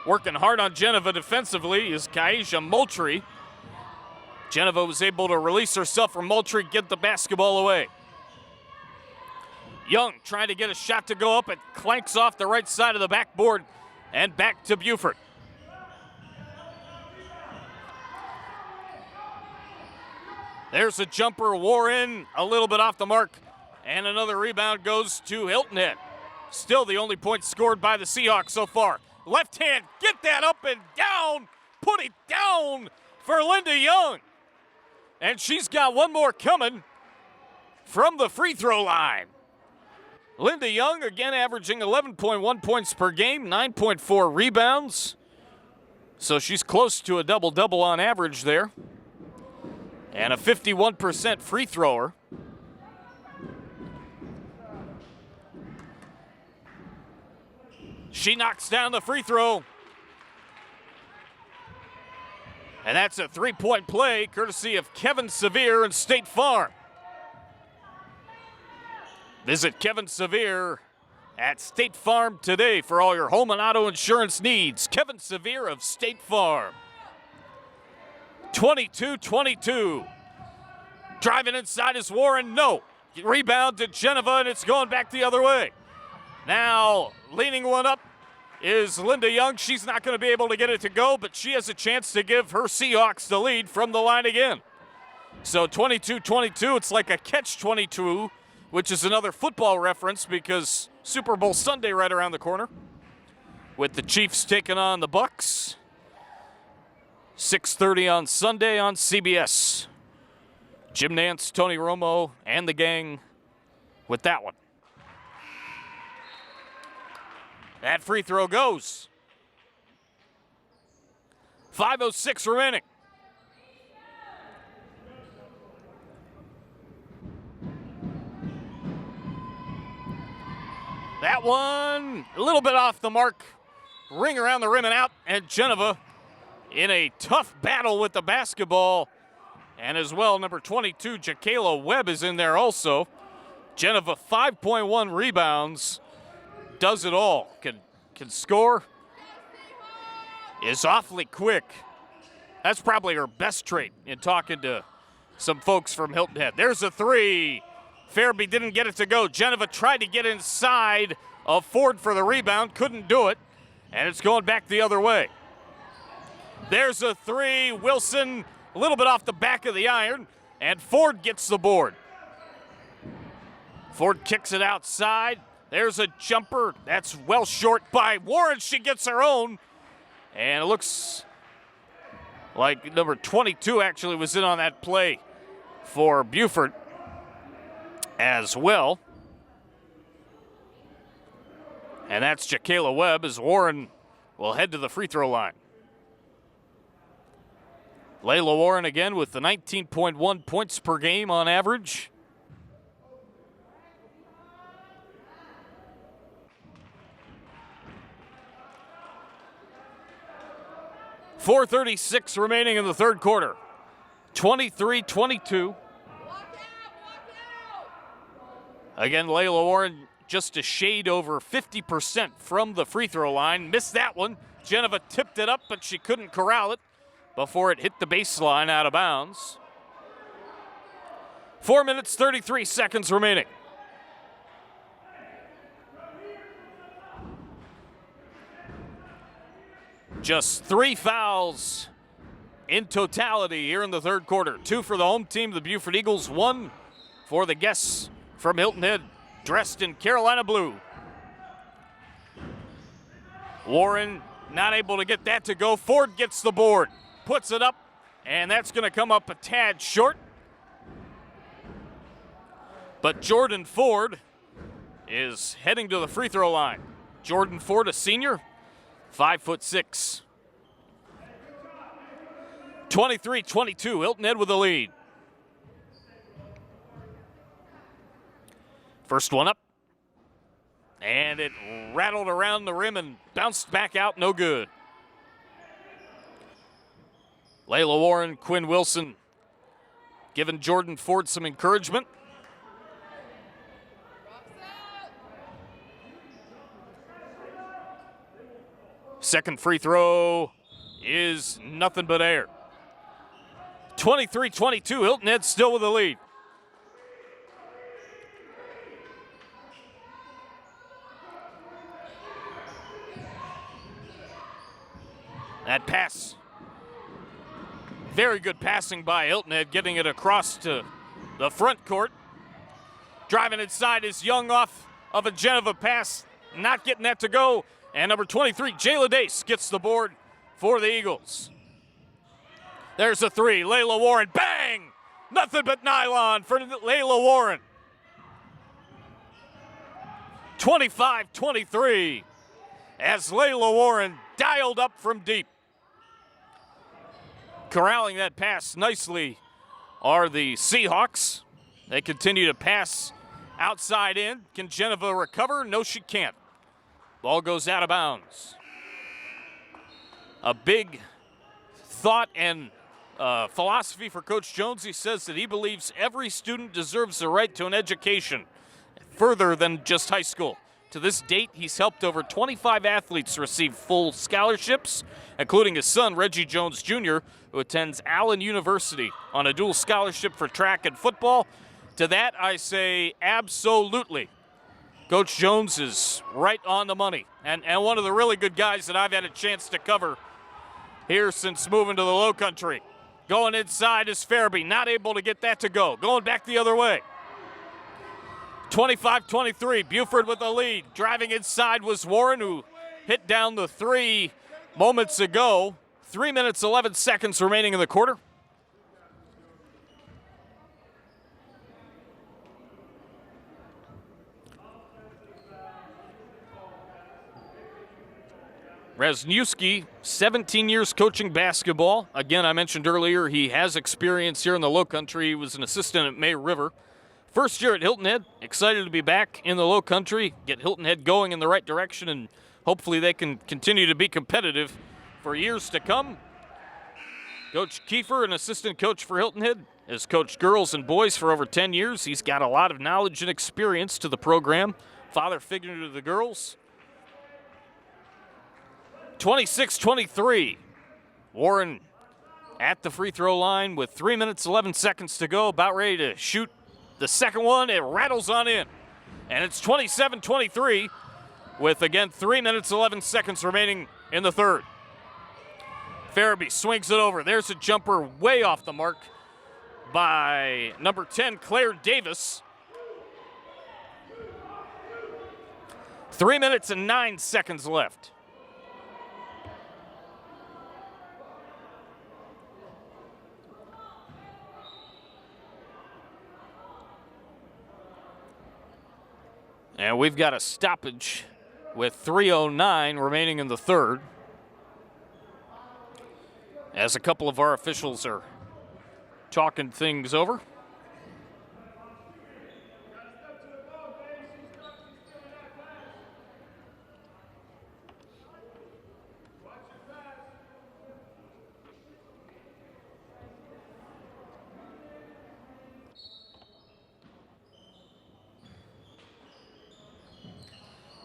Speaker 1: Working hard on Geneva defensively is Kaija Moultrie. Geneva was able to release herself from Moultrie, get the basketball away. Young trying to get a shot to go up. It clanks off the right side of the backboard and back to Beaufort. There's a jumper. Warren a little bit off the mark. And another rebound goes to Hilton Head. Still the only point scored by the Seahawks so far. Left hand, get that up and down. Put it down for Linda Young. And she's got one more coming from the free throw line. Linda Young again averaging 11.1 points per game, 9.4 rebounds. So she's close to a double-double on average there. And a 51% free thrower. She knocks down the free throw. And that's a three-point play courtesy of Kevin Sevier and State Farm. Visit Kevin Sevier at State Farm today for all your home and auto insurance needs. Kevin Sevier of State Farm. 22-22. Driving inside is Warren. No. Rebound to Geneva, and it's going back the other way. Now, leaning one up is Linda Young. She's not going to be able to get it to go, but she has a chance to give her Seahawks the lead from the line again. So 22-22, it's like a catch-22, which is another football reference because Super Bowl Sunday right around the corner with the Chiefs taking on the Bucks. 6:30 on Sunday on CBS. Jim Nance, Tony Romo, and the gang with that one. That free throw goes. 5:06 remaining. That one a little bit off the mark. Ring around the rim and out, and Geneva in a tough battle with the basketball. And as well, number 22, Jakayla Webb is in there also. Geneva, 5.1 rebounds. Does it all. Can score. Is awfully quick. That's probably her best trait in talking to some folks from Hilton Head. There's a three. Farabee didn't get it to go. Geneva tried to get inside of Ford for the rebound. Couldn't do it. And it's going back the other way. There's a three. Wilson a little bit off the back of the iron. And Ford gets the board. Ford kicks it outside. There's a jumper. That's well short by Warren. She gets her own. And it looks like number 22 actually was in on that play for Beaufort as well. And that's Jakayla Webb as Warren will head to the free throw line. Layla Warren again with the 19.1 points per game on average. .436 remaining in the third quarter. 23-22. Again, Layla Warren just a shade over 50% from the free throw line. Missed that one. Geneva tipped it up, but she couldn't corral it before it hit the baseline out of bounds. 4 minutes, 33 seconds remaining. Just 3 fouls in totality here in the third quarter. 2 for the home team, the Beaufort Eagles, 1 for the guests from Hilton Head, dressed in Carolina blue. Warren not able to get that to go. Ford gets the board, puts it up, and that's going to come up a tad short. But Jordan Ford is heading to the free throw line. Jordan Ford, a senior, 5'6". 23-22, Hilton Head with the lead. First one up, and it rattled around the rim and bounced back out, no good. Layla Warren, Quinn Wilson giving Jordan Ford some encouragement. Second free throw is nothing but air. 23-22, Hilton Head still with the lead. That pass, very good passing by Hilton Head, getting it across to the front court. Driving inside is Young off of a Geneva pass, not getting that to go. And number 23, Jayla Dace, gets the board for the Eagles. There's a three, Layla Warren, bang! Nothing but nylon for Layla Warren. 25-23, as Layla Warren dialed up from deep. Corralling that pass nicely are the Seahawks. They continue to pass outside in. Can Geneva recover? No, she can't. Ball goes out of bounds. A big thought and philosophy for Coach Jones. He says that he believes every student deserves the right to an education further than just high school. To this date, he's helped over 25 athletes receive full scholarships, including his son, Reggie Jones Jr., who attends Allen University on a dual scholarship for track and football. To that, I say absolutely. Coach Jones is right on the money, and one of the really good guys that I've had a chance to cover here since moving to the Lowcountry. Going inside is Farabee, not able to get that to go. Going back the other way. 25-23, Beaufort with the lead. Driving inside was Warren, who hit down the three moments ago. 3 minutes, 11 seconds remaining in the quarter. Resniewski, 17 years coaching basketball. Again, I mentioned earlier, he has experience here in the Lowcountry. He was an assistant at May River. First year at Hilton Head, excited to be back in the Lowcountry, get Hilton Head going in the right direction, and hopefully they can continue to be competitive for years to come. Coach Kiefer, an assistant coach for Hilton Head, has coached girls and boys for over 10 years. He's got a lot of knowledge and experience to the program. Father figure to the girls. 26-23. Warren at the free throw line with 3 minutes, 11 seconds to go, about ready to shoot the second one. It rattles on in. And it's 27-23 with, again, 3 minutes, 11 seconds remaining in the third. Farabee swings it over. There's a jumper way off the mark by number 10, Claire Davis. 3 minutes and 9 seconds left. And we've got a stoppage with 3:09 remaining in the third, as a couple of our officials are talking things over.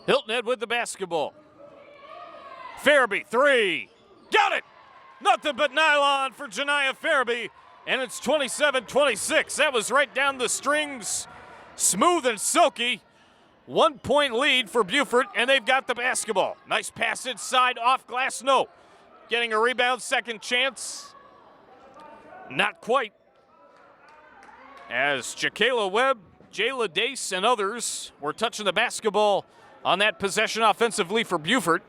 Speaker 1: Hilton Head with the basketball. Farabee, three. Got it! Nothing but nylon for Janiyah Farabee, and it's 27-26. That was right down the strings, smooth and silky. 1 point lead for Beaufort, and they've got the basketball. Nice pass inside, off glass, no. Getting a rebound, second chance. Not quite. As Jakayla Webb, Jayla Dace, and others were touching the basketball on that possession offensively for Beaufort.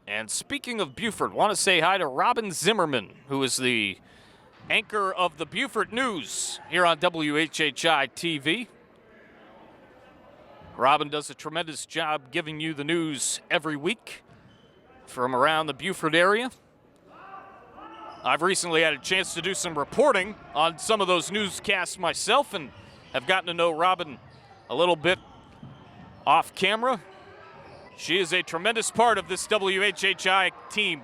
Speaker 1: And speaking of Beaufort, want to say hi to Robin Zimmerman, who is the anchor of the Beaufort News here on WHHI-TV. Robin does a tremendous job giving you the news every week from around the Beaufort area. I've recently had a chance to do some reporting on some of those newscasts myself and have gotten to know Robin a little bit off camera. She is a tremendous part of this WHHI team.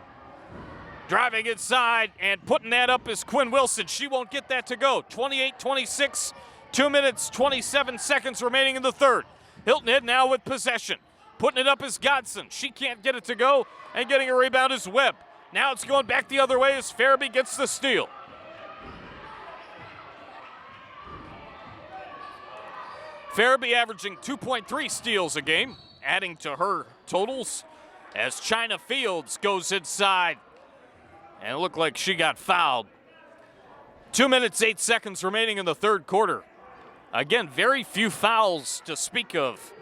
Speaker 1: Driving inside and putting that up is Quinn Wilson. She won't get that to go. 28-26, 2 minutes, 27 seconds remaining in the third. Hilton Head now with possession. Putting it up is Godson. She can't get it to go, and getting a rebound is Webb. Now it's going back the other way as Farabee gets the steal. Farabee averaging 2.3 steals a game, adding to her totals as China Fields goes inside. And it looked like she got fouled. 2 minutes, 8 seconds remaining in the third quarter. Again, very few fouls to speak of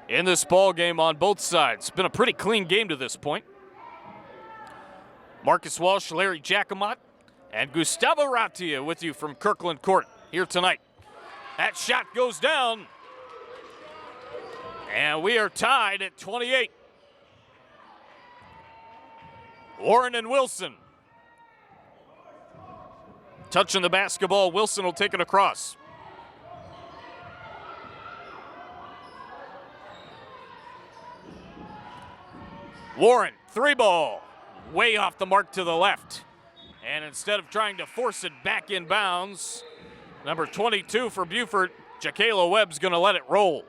Speaker 1: in this ball game on both sides. Been a pretty clean game to this point. Marcus Walsh, Larry Jacomot, and Gustavo Ratia with you from Kirkland Court here tonight. That shot goes down. And we are tied at 28. Warren and Wilson. Touching the basketball, Wilson will take it across. Warren, three ball, way off the mark to the left. And instead of trying to force it back in bounds, number 22 for Beaufort, Jakayla Webb's gonna let it roll.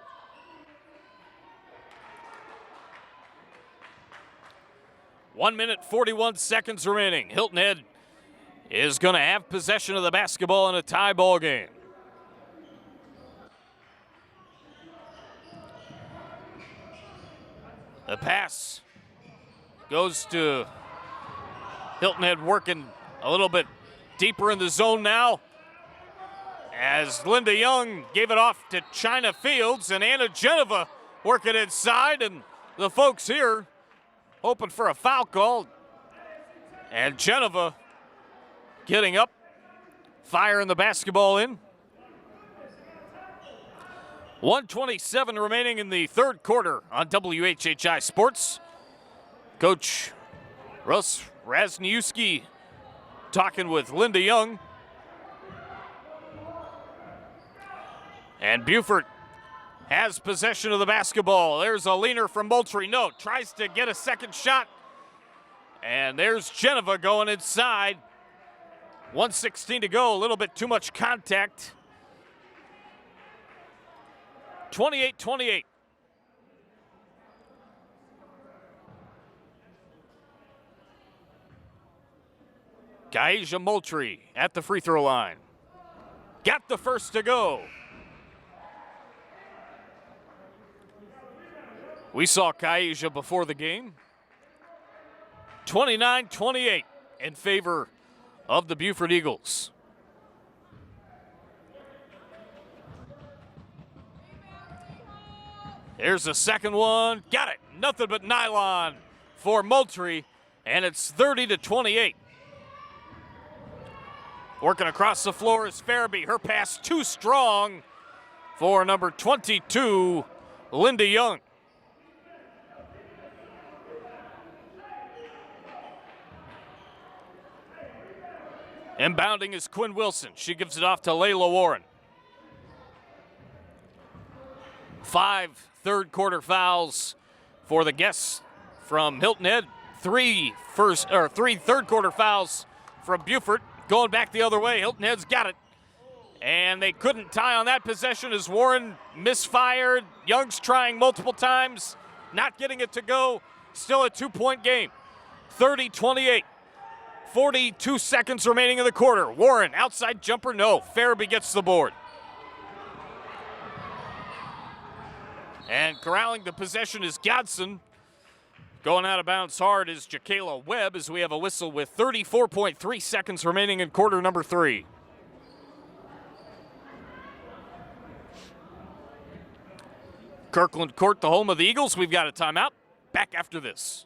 Speaker 1: One minute, 41 seconds remaining. Hilton Head is gonna have possession of the basketball in a tie ball game. The pass goes to Hilton Head, working a little bit deeper in the zone now, as Linda Young gave it off to China Fields, and Anna Geneva working inside, and the folks here hoping for a foul call. And Geneva getting up, firing the basketball in. 1:27 remaining in the third quarter on WHHI Sports. Coach Russ Rasniewski talking with Linda Young. And Beaufort has possession of the basketball. There's a leaner from Moultrie. No, tries to get a second shot. And there's Geneva going inside. 1:16 to go, a little bit too much contact. 28-28. Kaija Moultrie at the free throw line. Got the first to go. We saw Kaija before the game. 29-28 in favor of the Beaufort Eagles. Here's the second one. Got it. Nothing but nylon for Moultrie, and it's 30-28. Working across the floor is Farabee. Her pass too strong for number 22, Linda Young. Inbounding is Quinn Wilson. She gives it off to Layla Warren. 5 third quarter fouls for the guests from Hilton Head. three third quarter fouls from Beaufort. Going back the other way, Hilton Head's got it. And they couldn't tie on that possession as Warren misfired. Young's trying multiple times, not getting it to go. Still a 2-point game, 30-28. 42 seconds remaining in the quarter. Warren, outside jumper, no. Farabee gets the board. And corralling the possession is Godson. Going out of bounds hard is Jakayla Webb as we have a whistle with 34.3 seconds remaining in quarter number 3. Kirkland Court, the home of the Eagles. We've got a timeout. Back after this.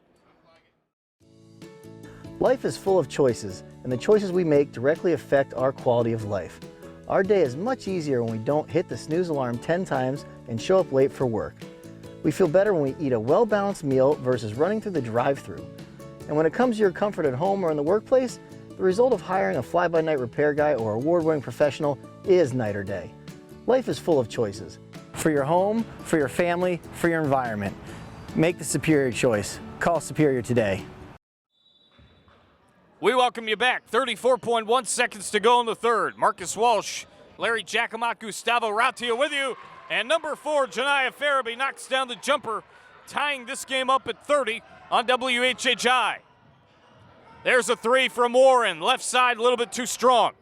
Speaker 11: Life is full of choices, and the choices we make directly affect our quality of life. Our day is much easier when we don't hit the snooze alarm 10 times and show up late for work. We feel better when we eat a well-balanced meal versus running through the drive-thru. And when it comes to your comfort at home or in the workplace, the result of hiring a fly-by-night repair guy or award-winning professional is night or day. Life is full of choices. For your home, for your family, for your environment. Make the superior choice. Call Superior today.
Speaker 1: We welcome you back. 34.1 seconds to go in the third. Marcus Walsh, Larry Giacomo, Gustavo Ratia with you. And number 4, Janiyah Farabee knocks down the jumper, tying this game up at 30 on WHHI. There's a 3 from Warren. Left side a little bit too strong.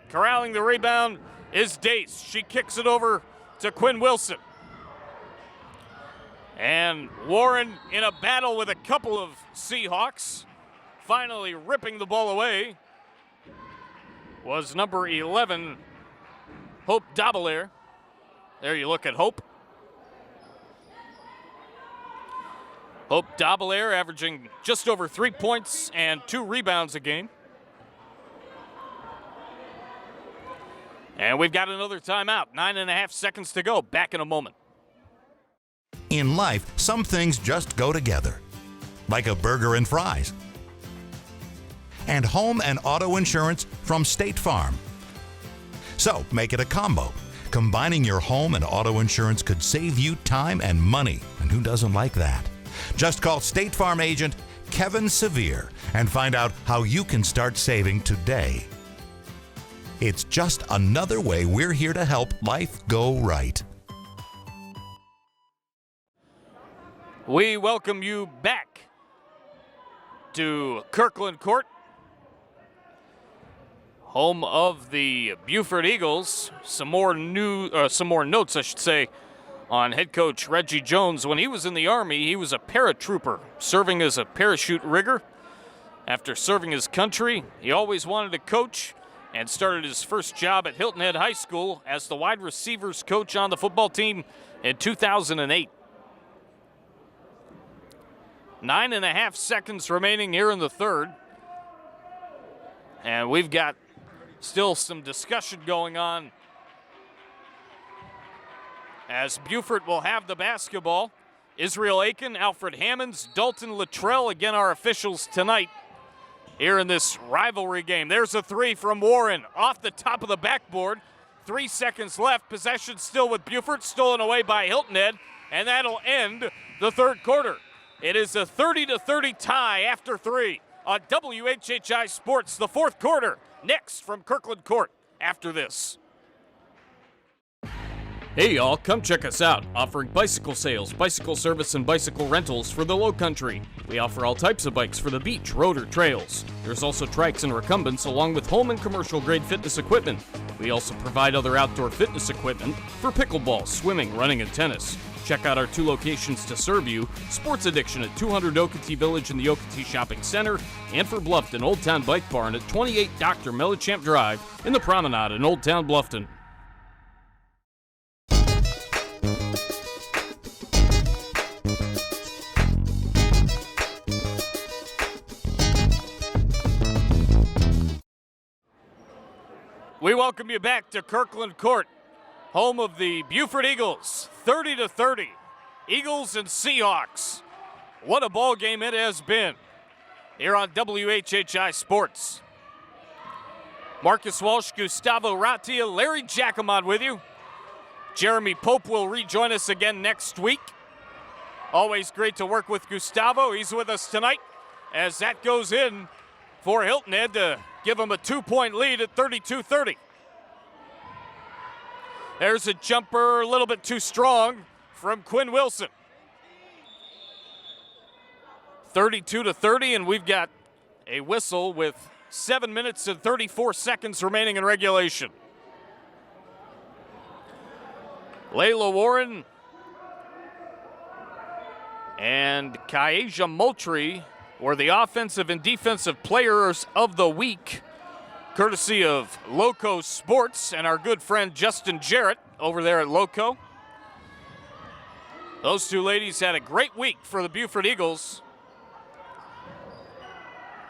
Speaker 1: Corralling the rebound is Dace. She kicks it over to Quinn Wilson. And Warren in a battle with a couple of Seahawks. Finally ripping the ball away was number 11, Hope Dabelair. There you look at Hope. Hope Dabelair averaging just over 3 points and 2 rebounds a game. And we've got another timeout. 9.5 seconds to go. Back in a moment.
Speaker 2: In life, some things just go together, like a burger and fries. And home and auto insurance from State Farm. So make it a combo. Combining your home and auto insurance could save you time and money, and who doesn't like that? Just call State Farm agent Kevin Sevier and find out how you can start saving today. It's just another way we're here to help life go right.
Speaker 1: We welcome you back to Kirkland Court, home of the Beaufort Eagles. Some more notes, I should say, on head coach Reggie Jones. When he was in the Army, he was a paratrooper, serving as a parachute rigger. After serving his country, he always wanted to coach and started his first job at Hilton Head High School as the wide receivers coach on the football team in 2008. 9.5 seconds remaining here in the third. And we've got still some discussion going on as Beaufort will have the basketball. Israel Aiken, Alfred Hammonds, Dalton Luttrell, again our officials tonight here in this rivalry game. There's a 3 from Warren off the top of the backboard. 3 seconds left. Possession still with Beaufort, stolen away by Hilton Head, and that'll end the third quarter. It is a 30-30 tie after 3 on WHHI Sports. The fourth quarter next from Kirkland Court after this.
Speaker 10: Hey y'all, come check us out. Offering bicycle sales, bicycle service, and bicycle rentals for the Lowcountry. We offer all types of bikes for the beach, road, or trails. There's also trikes and recumbents along with home and commercial grade fitness equipment. We also provide other outdoor fitness equipment for pickleball, swimming, running, and tennis. Check out our 2 locations to serve you. Sports Addiction at 200 Okatee Village in the Okatee Shopping Center, and for Bluffton, Old Town Bike Barn at 28 Dr. Mellichamp Drive in the Promenade in Old Town Bluffton.
Speaker 1: We welcome you back to Kirkland Court, home of the Beaufort Eagles, 30-30. Eagles and Seahawks. What a ball game it has been here on WHHI Sports. Marcus Walsh, Gustavo Ratia, Larry Giacomo with you. Jeremy Pope will rejoin us again next week. Always great to work with Gustavo. He's with us tonight. as that goes in for Hilton Head to give them a 2-point lead at 32-30. There's a jumper a little bit too strong from Quinn Wilson. 32-30, and we've got a whistle with 7 minutes and 34 seconds remaining in regulation. Layla Warren and Kyaja Moultrie were the offensive and defensive players of the week, courtesy of Loco Sports and our good friend Justin Jarrett over there at Loco. Those two ladies had a great week for the Beaufort Eagles,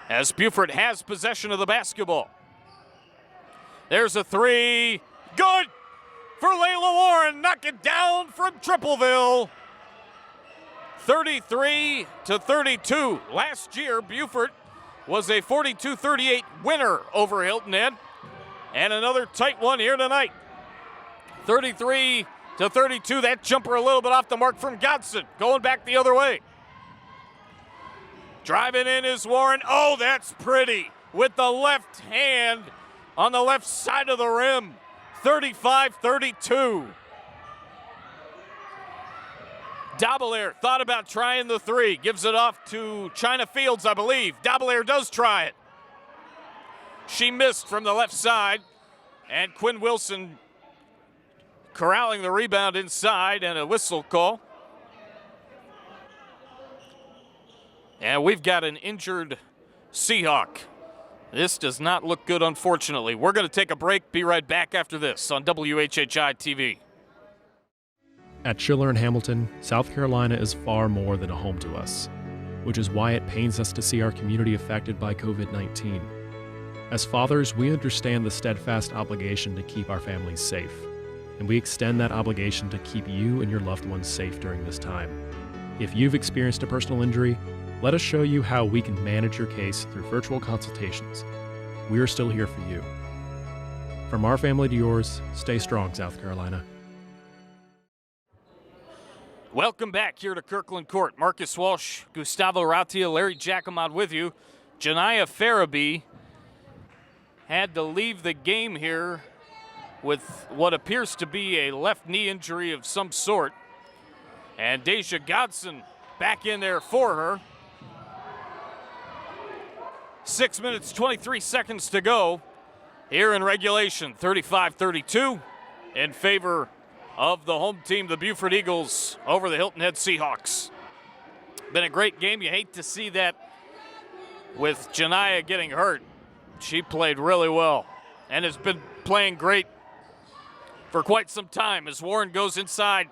Speaker 1: as Beaufort has possession of the basketball. There's a three. Good for Layla Warren. Knock it down from Tripleville. 33-32. Last year, Beaufort was a 42-38 winner over Hilton Head. And another tight one here tonight. 33-32. That jumper a little bit off the mark from Godson. Going back the other way. Driving in is Warren. Oh, that's pretty. With the left hand on the left side of the rim. 35-32. Daubelair thought about trying the three. Gives it off to China Fields, I believe. Daubelair does try it. She missed from the left side. And Quinn Wilson corralling the rebound inside, and a whistle call. And we've got an injured Seahawk. This does not look good, unfortunately. We're going to take a break. Be right back after this on WHHI-TV.
Speaker 12: At Schiller and Hamilton, South Carolina is far more than a home to us, which is why it pains us to see our community affected by COVID-19. As fathers, we understand the steadfast obligation to keep our families safe, and we extend that obligation to keep you and your loved ones safe during this time. If you've experienced a personal injury, let us show you how we can manage your case through virtual consultations. We are still here for you. From our family to yours, stay strong, South Carolina.
Speaker 1: Welcome back here to Kirkland Court. Marcus Walsh, Gustavo Rautia, Larry Jacomod with you. Janiyah Farabee had to leave the game here with what appears to be a left knee injury of some sort. And Deja Godson back in there for her. 6 minutes, 23 seconds to go here in regulation. 35-32 in favor of the home team, the Beaufort Eagles, over the Hilton Head Seahawks. Been a great game. You hate to see that with Janiyah getting hurt. She played really well and has been playing great for quite some time as Warren goes inside,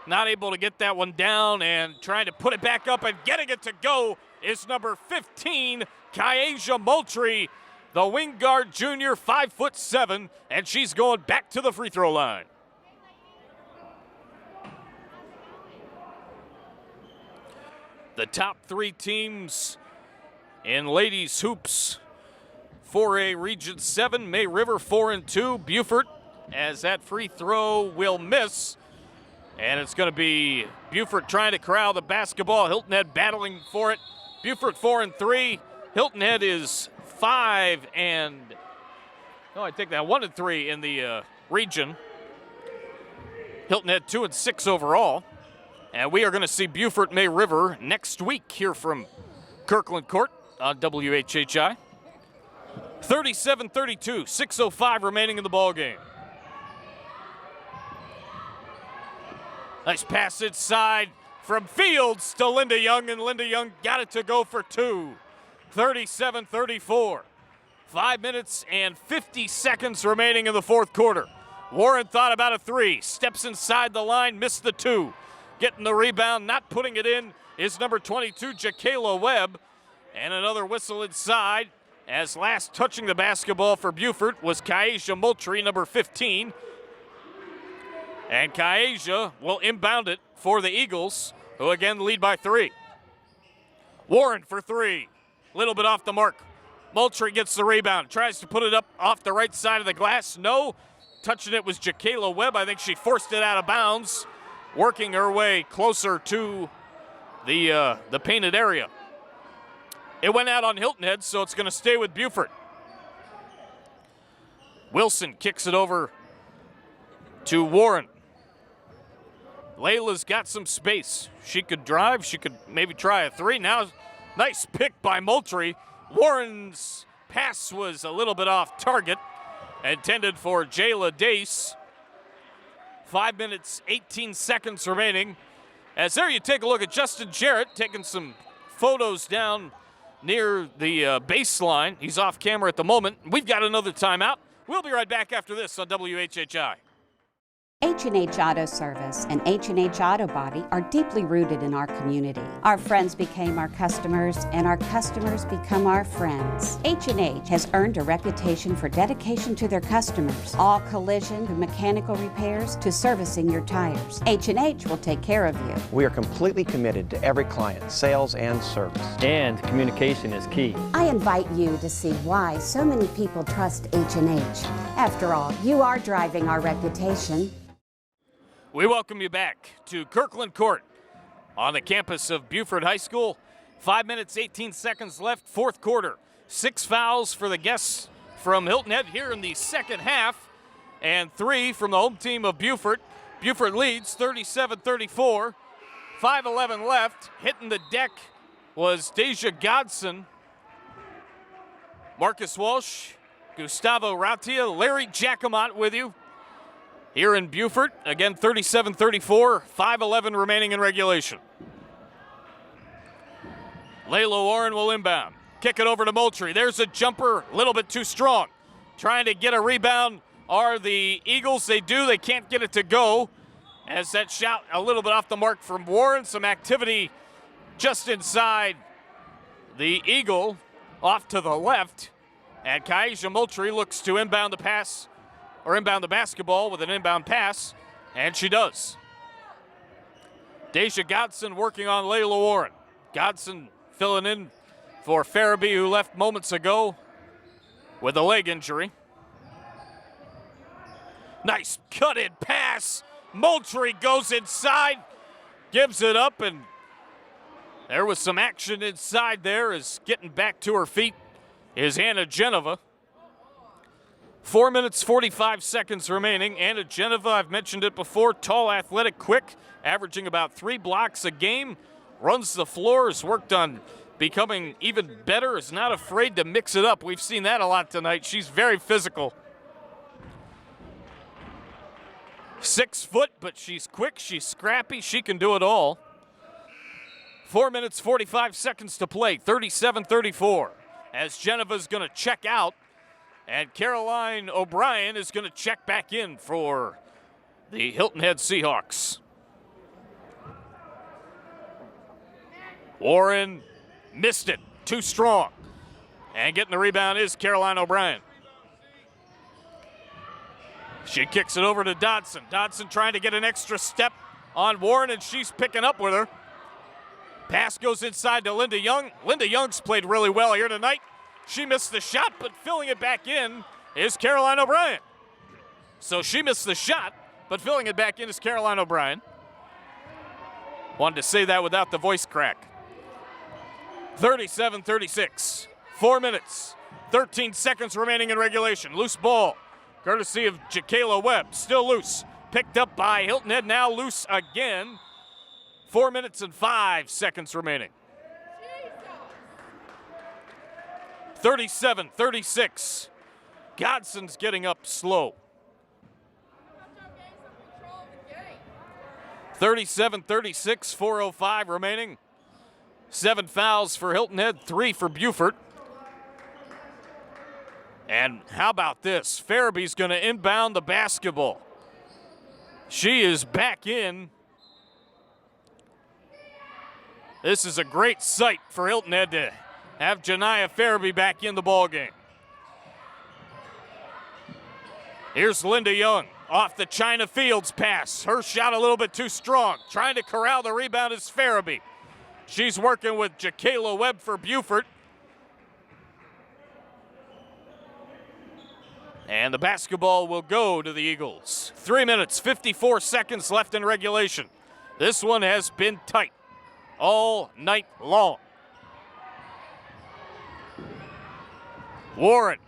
Speaker 1: not able to get that one down, and trying to put it back up and getting it to go is number 15, Kyaja Moultrie, the wing guard junior, 5'7", and she's going back to the free throw line. The top three teams in ladies hoops: 4A Region 7, May River 4-2, Beaufort, as that free throw will miss. And it's going to be Beaufort trying to corral the basketball. Hilton Head battling for it. Beaufort 4-3. Hilton Head is 1-3 in the region. Hilton Head 2-6 overall. And we are going to see Beaufort May River next week here from Kirkland Court on WHHI. 37-32, 6:05 remaining in the ball game. Nice pass inside from Fields to Linda Young, and Linda Young got it to go for two. 37-34. 5 minutes and 50 seconds remaining in the fourth quarter. Warren thought about a three, steps inside the line, missed the two. Getting the rebound, not putting it in, is number 22, Jakayla Webb. And another whistle inside, as last touching the basketball for Beaufort was Kyaja Moultrie, number 15. And Kyaja will inbound it for the Eagles, who again lead by 3. Warren for three, little bit off the mark. Moultrie gets the rebound, tries to put it up off the right side of the glass. No, touching it was Jakayla Webb. I think she forced it out of bounds, working her way closer to the painted area. It went out on Hilton Head, so it's going to stay with Beaufort. Wilson kicks it over to Warren. Layla's got some space. She could drive. She could maybe try a three. Now, nice pick by Moultrie. Warren's pass was a little bit off target. Intended for Jayla Dace. 5 minutes, 18 seconds remaining. As there you take a look at Justin Jarrett taking some photos down near the baseline. He's off camera at the moment. We've got another timeout. We'll be right back after this on WHHI.
Speaker 13: H&H Auto Service and H&H Auto Body are deeply rooted in our community. Our friends became our customers, and our customers become our friends. H&H has earned a reputation for dedication to their customers. All collision and mechanical repairs to servicing your tires. H&H will take care of you.
Speaker 7: We are completely committed to every client, sales and service.
Speaker 14: And communication is key.
Speaker 13: I invite you to see why so many people trust H&H. After all, you are driving our reputation.
Speaker 1: We welcome you back to Kirkland Court on the campus of Beaufort High School. 5 minutes, 18 seconds left, fourth quarter. 6 fouls for the guests from Hilton Head here in the second half, and 3 from the home team of Beaufort. Beaufort leads 37-34. 5:11 left. Hitting the deck was Deja Godson, Marcus Walsh, Gustavo Rautia, Larry Jacomont with you here in Beaufort. Again, 37-34, 5:11 remaining in regulation. Layla Warren will inbound. Kick it over to Moultrie. There's a jumper, a little bit too strong. Trying to get a rebound are the Eagles. They do. They can't get it to go. As that shot a little bit off the mark from Warren. Some activity just inside the Eagle, off to the left. And Kaisha Moultrie looks to inbound the pass, or inbound the basketball with an inbound pass, and she does. Deja Godson working on Layla Warren. Godson filling in for Farabee, who left moments ago with a leg injury. Nice cut-in pass. Moultrie goes inside, gives it up, and there was some action inside there. As getting back to her feet is Anna Geneva. 4 minutes, 45 seconds remaining. Anna Geneva, I've mentioned it before, tall, athletic, quick, averaging about 3 blocks a game, runs the floor, has worked on becoming even better, is not afraid to mix it up. We've seen that a lot tonight. She's very physical. 6 foot, but she's quick, she's scrappy, she can do it all. 4 minutes, 45 seconds to play, 37-34. As Geneva's going to check out, and Caroline O'Brien is going to check back in for the Hilton Head Seahawks. Warren missed it, too strong. And getting the rebound is Caroline O'Brien. She kicks it over to Dodson. Dodson trying to get an extra step on Warren, and she's picking up with her. Pass goes inside to Linda Young. Linda Young's played really well here tonight. She missed the shot, but filling it back in is Caroline O'Brien. So she missed the shot, but filling it back in is Caroline O'Brien. Wanted to say that without the voice crack. 37-36. 4 minutes, 13 seconds remaining in regulation. Loose ball, courtesy of Jakayla Webb. Still loose. Picked up by Hilton Head, now loose again. 4 minutes and 5 seconds remaining. 37-36. Godson's getting up slow. 37-36, 4:05 remaining. 7 fouls for Hilton Head, 3 for Beaufort. And how about this? Farabee's going to inbound the basketball. She is back in. This is a great sight for Hilton Head to have Janiyah Farabee back in the ballgame. Here's Linda Young off the China Fields pass. Her shot a little bit too strong. Trying to corral the rebound is Farabee. She's working with Jakayla Webb for Beaufort. And the basketball will go to the Eagles. 3 minutes, 54 seconds left in regulation. This one has been tight all night long. Warren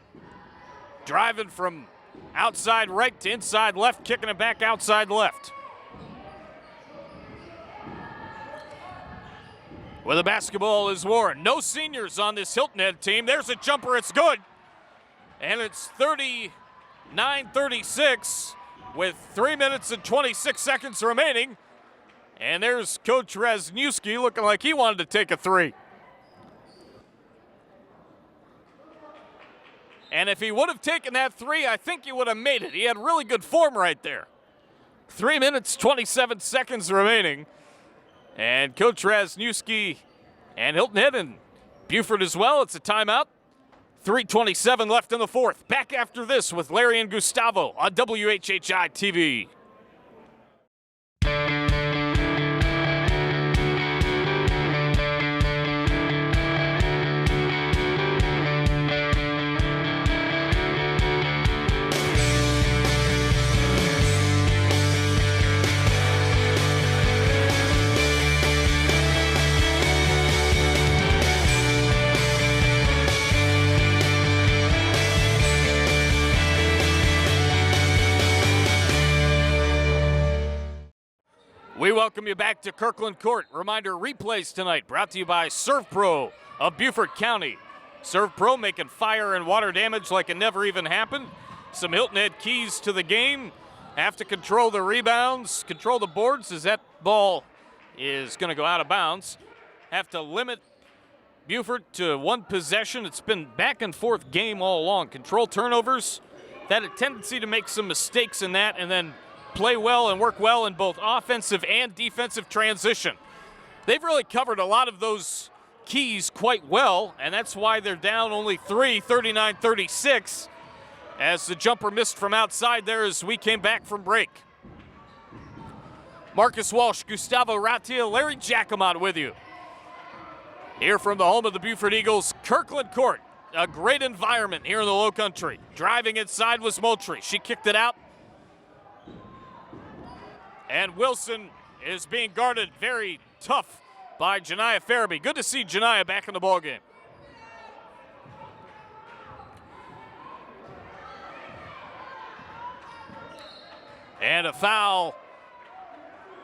Speaker 1: driving from outside right to inside left, kicking it back outside left. With the basketball is Warren. No seniors on this Hilton Head team. There's a jumper, it's good. And it's 39-36 with 3 minutes and 26 seconds remaining. And there's Coach Rasniewski looking like he wanted to take a three. And if he would have taken that three, I think he would have made it. He had really good form right there. 3 minutes, 27 seconds remaining. And Coach Rasniewski and Hilton Head and Beaufort as well. It's a timeout. 3:27 left in the fourth. Back after this with Larry and Gustavo on WHHI-TV. We welcome you back to Kirkland Court. Reminder, replays tonight brought to you by Serve Pro of Beaufort County. Serve Pro making fire and water damage like it never even happened. Some Hilton Head keys to the game. Have to control the rebounds, control the boards as that ball is going to go out of bounds. Have to limit Beaufort to one possession. It's been back and forth game all along. Control turnovers. That had a tendency to make some mistakes in that and then play well and work well in both offensive and defensive transition. They've really covered a lot of those keys quite well, and that's why they're down only 3, 39-36, as the jumper missed from outside there as we came back from break. Marcus Walsh, Gustavo Ratia, Larry Jacomot with you. Here from the home of the Beaufort Eagles, Kirkland Court. A great environment here in the Lowcountry. Driving inside was Moultrie. She kicked it out. And Wilson is being guarded very tough by Janiyah Farabee. Good to see Janiyah back in the ballgame. And a foul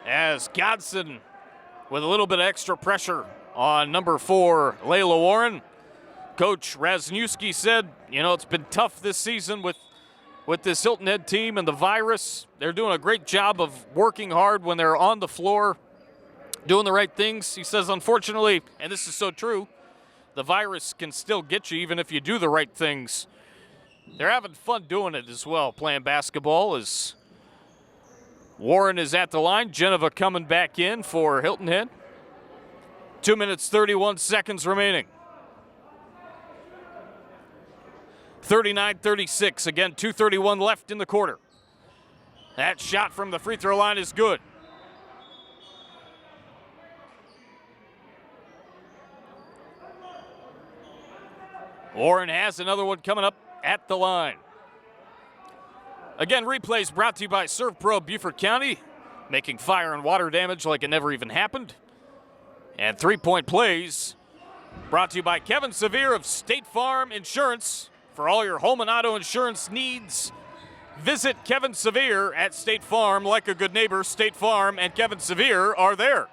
Speaker 1: as Godson with a little bit of extra pressure on number 4, Layla Warren. Coach Rasniewski said, you know, it's been tough this season with this Hilton Head team and the virus. They're doing a great job of working hard when they're on the floor, doing the right things. He says, unfortunately, and this is so true, the virus can still get you even if you do the right things. They're having fun doing it as well, playing basketball as Warren is at the line. Geneva coming back in for Hilton Head. 2 minutes, 31 seconds remaining. 39-36, again, 2:31 left in the quarter. That shot from the free throw line is good. Warren has another one coming up at the line. Again, replays brought to you by Serve Pro Beaufort County, making fire and water damage like it never even happened. And three-point plays brought to you by Kevin Sevier of State Farm Insurance. For all your home and auto insurance needs, visit Kevin Sevier at State Farm. Like a good neighbor, State Farm and Kevin Sevier are there.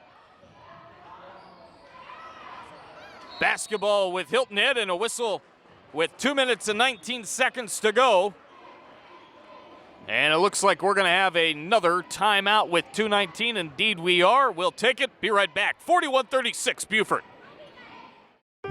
Speaker 1: Basketball with Hilton Head and a whistle with 2 minutes and 19 seconds to go. And it looks like we're going to have another timeout with 2:19. Indeed we are. We'll take it. Be right back. 41-36 Beaufort.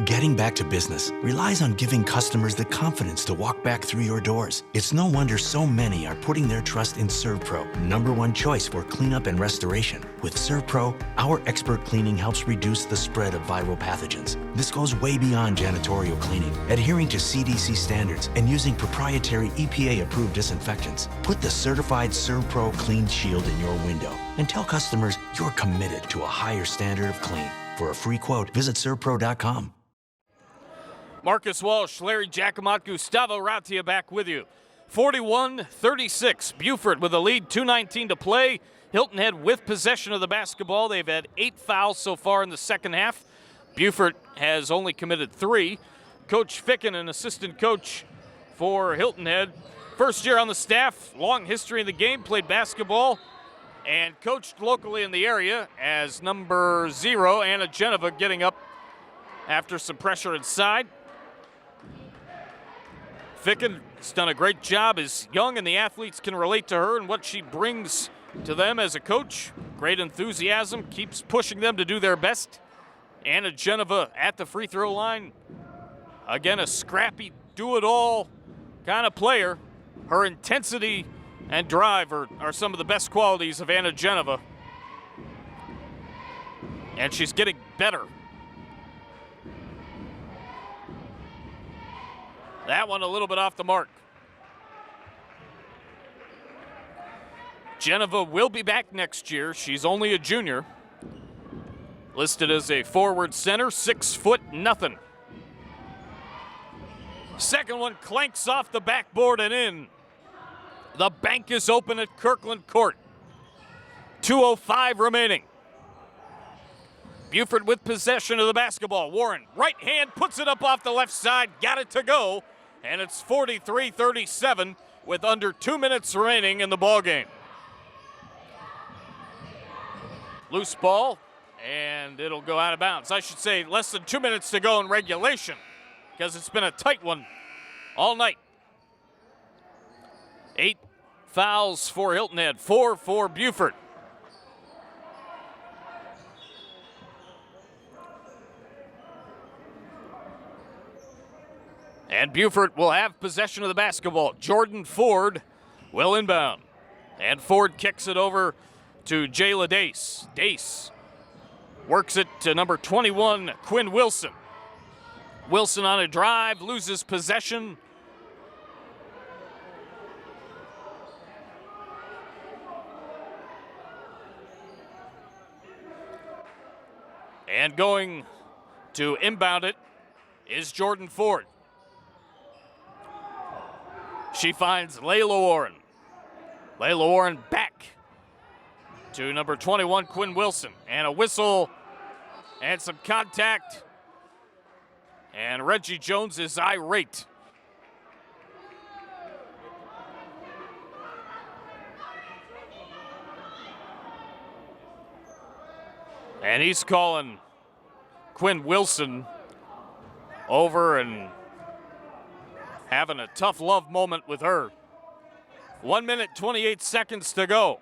Speaker 3: Getting back to business relies on giving customers the confidence to walk back through your doors. It's no wonder so many are putting their trust in ServPro, #1 choice for cleanup and restoration. With ServPro, our expert cleaning helps reduce the spread of viral pathogens. This goes way beyond janitorial cleaning, adhering to CDC standards and using proprietary EPA-approved disinfectants. Put the certified ServPro Clean Shield in your window and tell customers you're committed to a higher standard of clean. For a free quote, visit servpro.com.
Speaker 1: Marcus Walsh, Larry Jacomot, Gustavo Ratia back with you. 41-36, Beaufort with a lead, 2:19 to play. Hilton Head with possession of the basketball. They've had 8 fouls so far in the second half. Beaufort has only committed 3. Coach Ficken, an assistant coach for Hilton Head. First year on the staff, long history in the game, played basketball, and coached locally in the area as number 0, Anna Geneva, getting up after some pressure inside. Ficken's done a great job, is young, and the athletes can relate to her and what she brings to them as a coach. Great enthusiasm, keeps pushing them to do their best. Anna Geneva at the free throw line. Again, a scrappy, do-it-all kind of player. Her intensity and drive are some of the best qualities of Anna Geneva. And she's getting better. That one a little bit off the mark. Geneva will be back next year. She's only a junior. Listed as a forward center, 6'0". Second one clanks off the backboard and in. The bank is open at Kirkland Court. 2:05 remaining. Beaufort with possession of the basketball. Warren, right hand, puts it up off the left side, got it to go, and it's 43-37 with under 2 minutes remaining in the ballgame. Loose ball, and it'll go out of bounds. I should say less than 2 minutes to go in regulation, because it's been a tight one all night. 8 fouls for Hilton Head, 4 for Beaufort. And Beaufort will have possession of the basketball. Jordan Ford will inbound. And Ford kicks it over to Jayla Dace. Dace works it to number 21, Quinn Wilson. Wilson on a drive, loses possession. And going to inbound it is Jordan Ford. She finds Layla Warren. Layla Warren back to number 21, Quinn Wilson. And a whistle and some contact. And Reggie Jones is irate. And he's calling Quinn Wilson over and having a tough love moment with her. 1 minute, 28 seconds to go.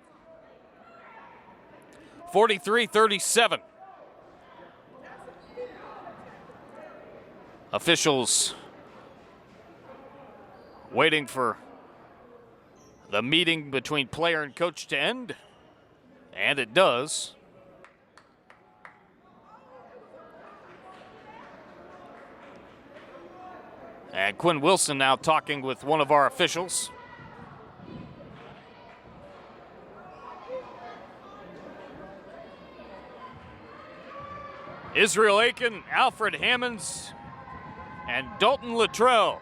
Speaker 1: 43-37. Officials waiting for the meeting between player and coach to end, and it does. And Quinn Wilson now talking with one of our officials. Israel Aiken, Alfred Hammonds, and Dalton Luttrell,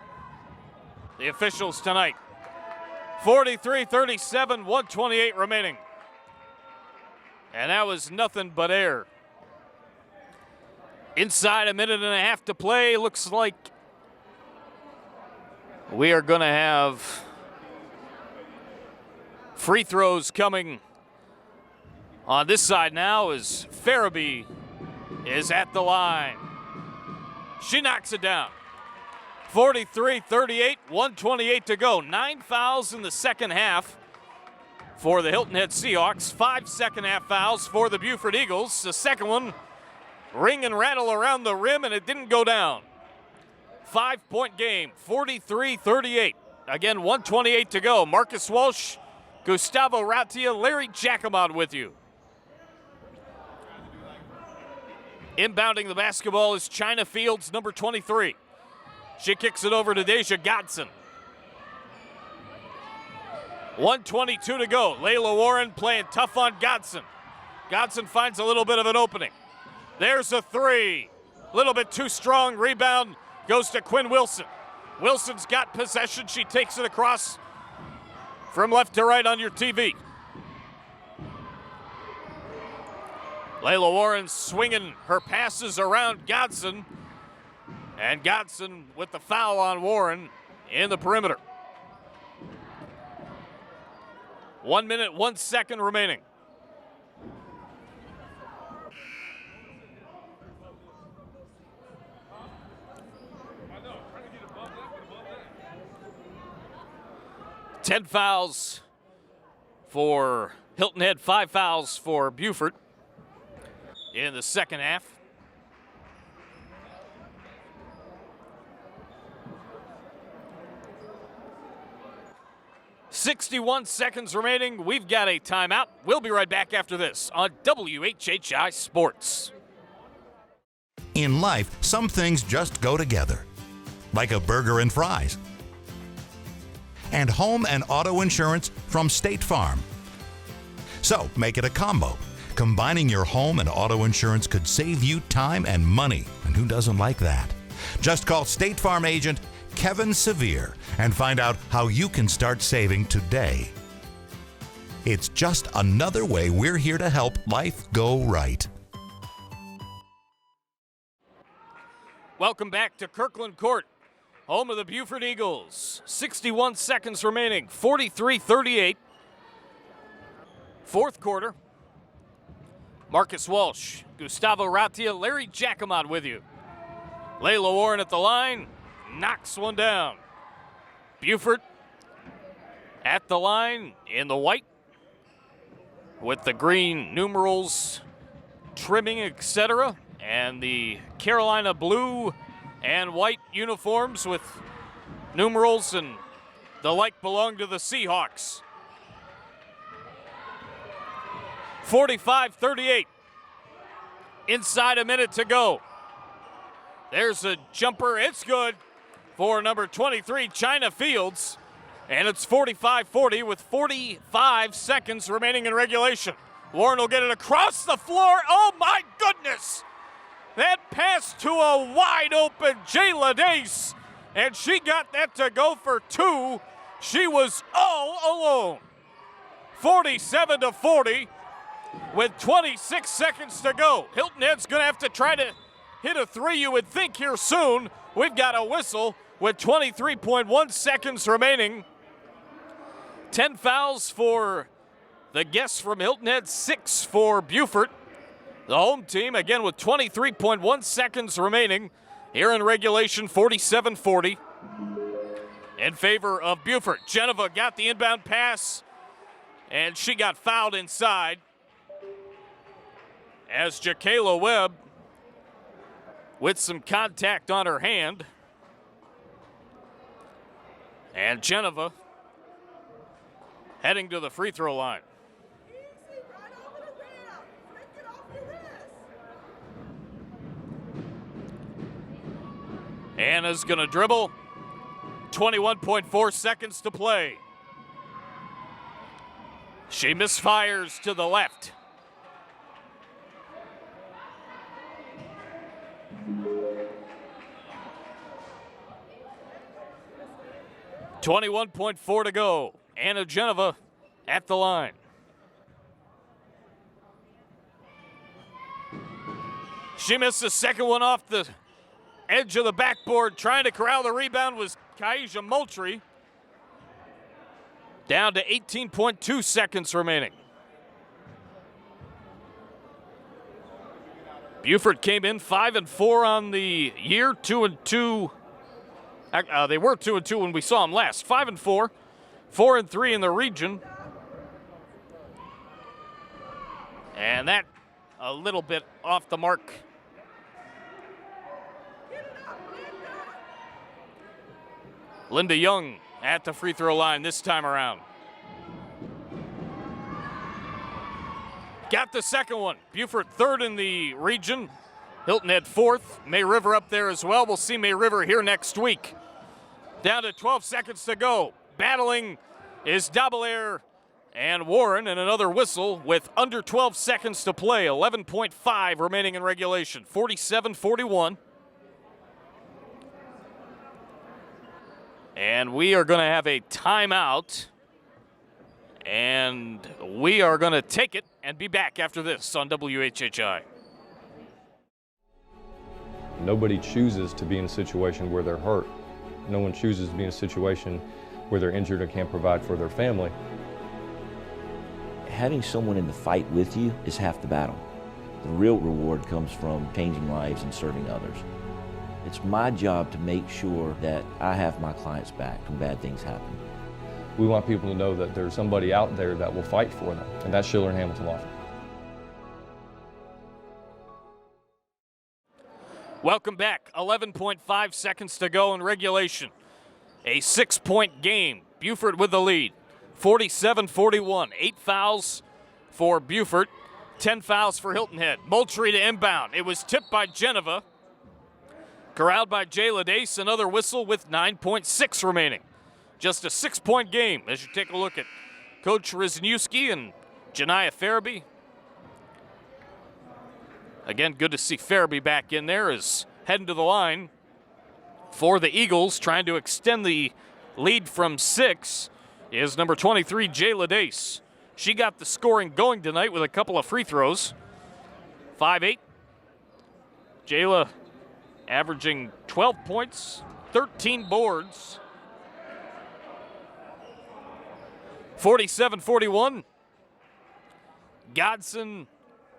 Speaker 1: the officials tonight. 43-37, 1:28 remaining. And that was nothing but air. Inside a minute and a half to play, looks like we are going to have free throws coming on this side now as Farabee is at the line. She knocks it down. 43-38, 1:28 to go. 9 fouls in the second half for the Hilton Head Seahawks. 5 second-half fouls for the Beaufort Eagles. The second one, ring and rattle around the rim, and it didn't go down. 5-point game, 43-38. Again, 1:28 to go. Marcus Walsh, Gustavo Ratia, Larry Jacomod with you. Inbounding the basketball is China Fields, number 23. She kicks it over to Deja Godson. 1:22 to go. Layla Warren playing tough on Godson. Godson finds a little bit of an opening. There's a three. A little bit too strong. Rebound goes to Quinn Wilson. Wilson's got possession. She takes it across from left to right on your TV. Layla Warren swinging her passes around Godson. And Godson with the foul on Warren in the perimeter. 1 minute, 1 second remaining. Ten fouls for Hilton Head, 5 fouls for Beaufort in the second half. .61 seconds remaining. We've got a timeout. We'll be right back after this on WHHI Sports.
Speaker 2: In life, some things just go together, like a burger and fries. And home and auto insurance from State Farm. So make it a combo. Combining your home and auto insurance could save you time and money, and who doesn't like that? Just call State Farm agent Kevin Sevier and find out how you can start saving today. It's just another way we're here to help life go right.
Speaker 1: Welcome back to Kirkland Court, home of the Beaufort Eagles. 61 seconds remaining, 43-38. Fourth quarter. Marcus Walsh, Gustavo Ratia, Larry Jackamot with you. Layla Warren at the line, knocks one down. Beaufort at the line in the white with the green numerals, trimming, etc., and the Carolina blue and white uniforms with numerals and the like belong to the Seahawks. 45-38. Inside a minute to go. There's a jumper. It's good for number 23, China Fields. And it's 45-40 with 45 seconds remaining in regulation. Warren will get it across the floor. Oh, my goodness. That pass to a wide open Jayla Dace. And she got that to go for 2. She was all alone. 47-40 with 26 seconds to go. Hilton Head's going to have to try to hit a 3, you would think, here soon. We've got a whistle with 23.1 seconds remaining. 10 fouls for the guests from Hilton Head, 6 for Beaufort. The home team, again, with 23.1 seconds remaining here in regulation, 47-40 in favor of Beaufort. Geneva got the inbound pass, and she got fouled inside as Jakayla Webb with some contact on her hand. And Geneva heading to the free throw line. Anna's gonna dribble. 21.4 seconds to play. She misfires to the left. .4 to go. Anna Geneva at the line. She missed the second one off the edge of the backboard. Trying to corral the rebound was Kaija Moultrie. Down to 18.2 seconds remaining. Beaufort came in 5-4 on the year, 2-2. They were 2-2 when we saw them last. 5-4, 4-3 in the region. And that a little bit off the mark. Linda Young at the free throw line this time around. Got the second one. Beaufort third in the region. Hilton Head fourth. May River up there as well. We'll see May River here next week. Down to 12 seconds to go. Battling is Daubelair and Warren, and another whistle with under 12 seconds to play. 11.5 remaining in regulation. 47-41. And we are going to have a timeout. And we are going to take it and be back after this on WHHI.
Speaker 5: Nobody chooses to be in a situation where they're hurt. No one chooses to be in a situation where they're injured or can't provide for their family.
Speaker 4: Having someone in the fight with you is half the battle. The real reward comes from changing lives and serving others. It's my job to make sure that I have my clients back when bad things happen.
Speaker 5: We want people to know that there's somebody out there that will fight for them, and that's Schiller and Hamilton Law Firm.
Speaker 1: Welcome back. 11.5 seconds to go in regulation. A 6-point game. Beaufort with the lead. 47-41. 8 fouls for Beaufort. 10 fouls for Hilton Head. Moultrie to inbound. It was tipped by Geneva. Corralled by Jakayla Webb. Another whistle with 9.6 remaining. Just a 6-point game as you take a look at Coach Rizniewski and Janiah Farabee. Again, good to see Farabee back in there as heading to the line for the Eagles, trying to extend the lead from 6 is number 23, Jakayla Webb. She got the scoring going tonight with a couple of free throws. 5'8". Jakayla averaging 12 points, 13 boards. 47-41. Godson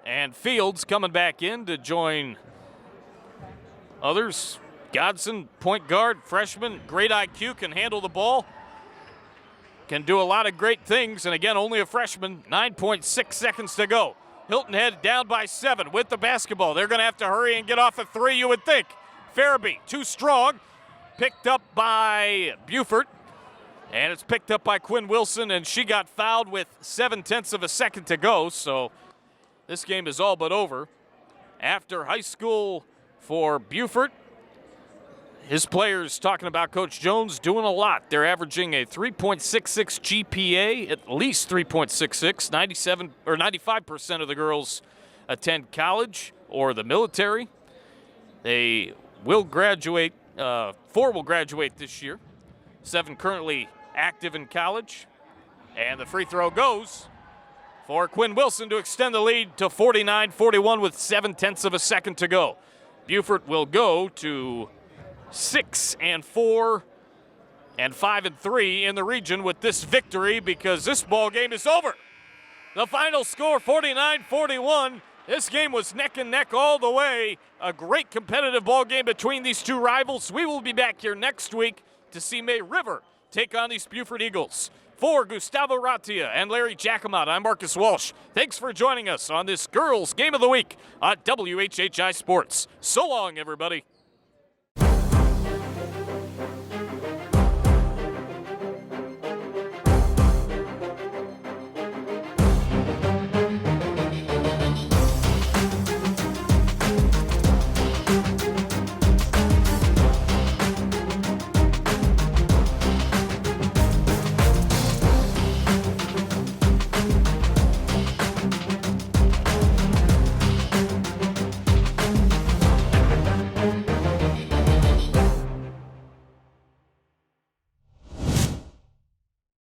Speaker 1: and Fields coming back in to join others. Godson, point guard, freshman, great IQ, can handle the ball. Can do a lot of great things, and again, only a freshman. 9.6 seconds to go. Hilton Head down by 7 with the basketball. They're going to have to hurry and get off a 3, you would think. Farabee, too strong. Picked up by Beaufort. And it's picked up by Quinn Wilson, and she got fouled with 0.7 of a second to go. So this game is all but over. After high school for Beaufort, his players talking about Coach Jones doing a lot. They're averaging a 3.66 GPA, at least 3.66. 95% of the girls attend college or the military. They will graduate. 4 will graduate this year. 7 currently active in college. And the free throw goes for Quinn Wilson to extend the lead to 49-41 with 0.7 of a second to go. Beaufort will go to 6-4 and 5-3 in the region with this victory because this ball game is over. The final score, 49-41. This game was neck and neck all the way. A great competitive ball game between these two rivals. We will be back here next week to see May River take on these Beaufort Eagles. For Gustavo Ratia and Larry Giacomotti, I'm Marcus Walsh. Thanks for joining us on this Girls Game of the Week on WHHI Sports. So long, everybody.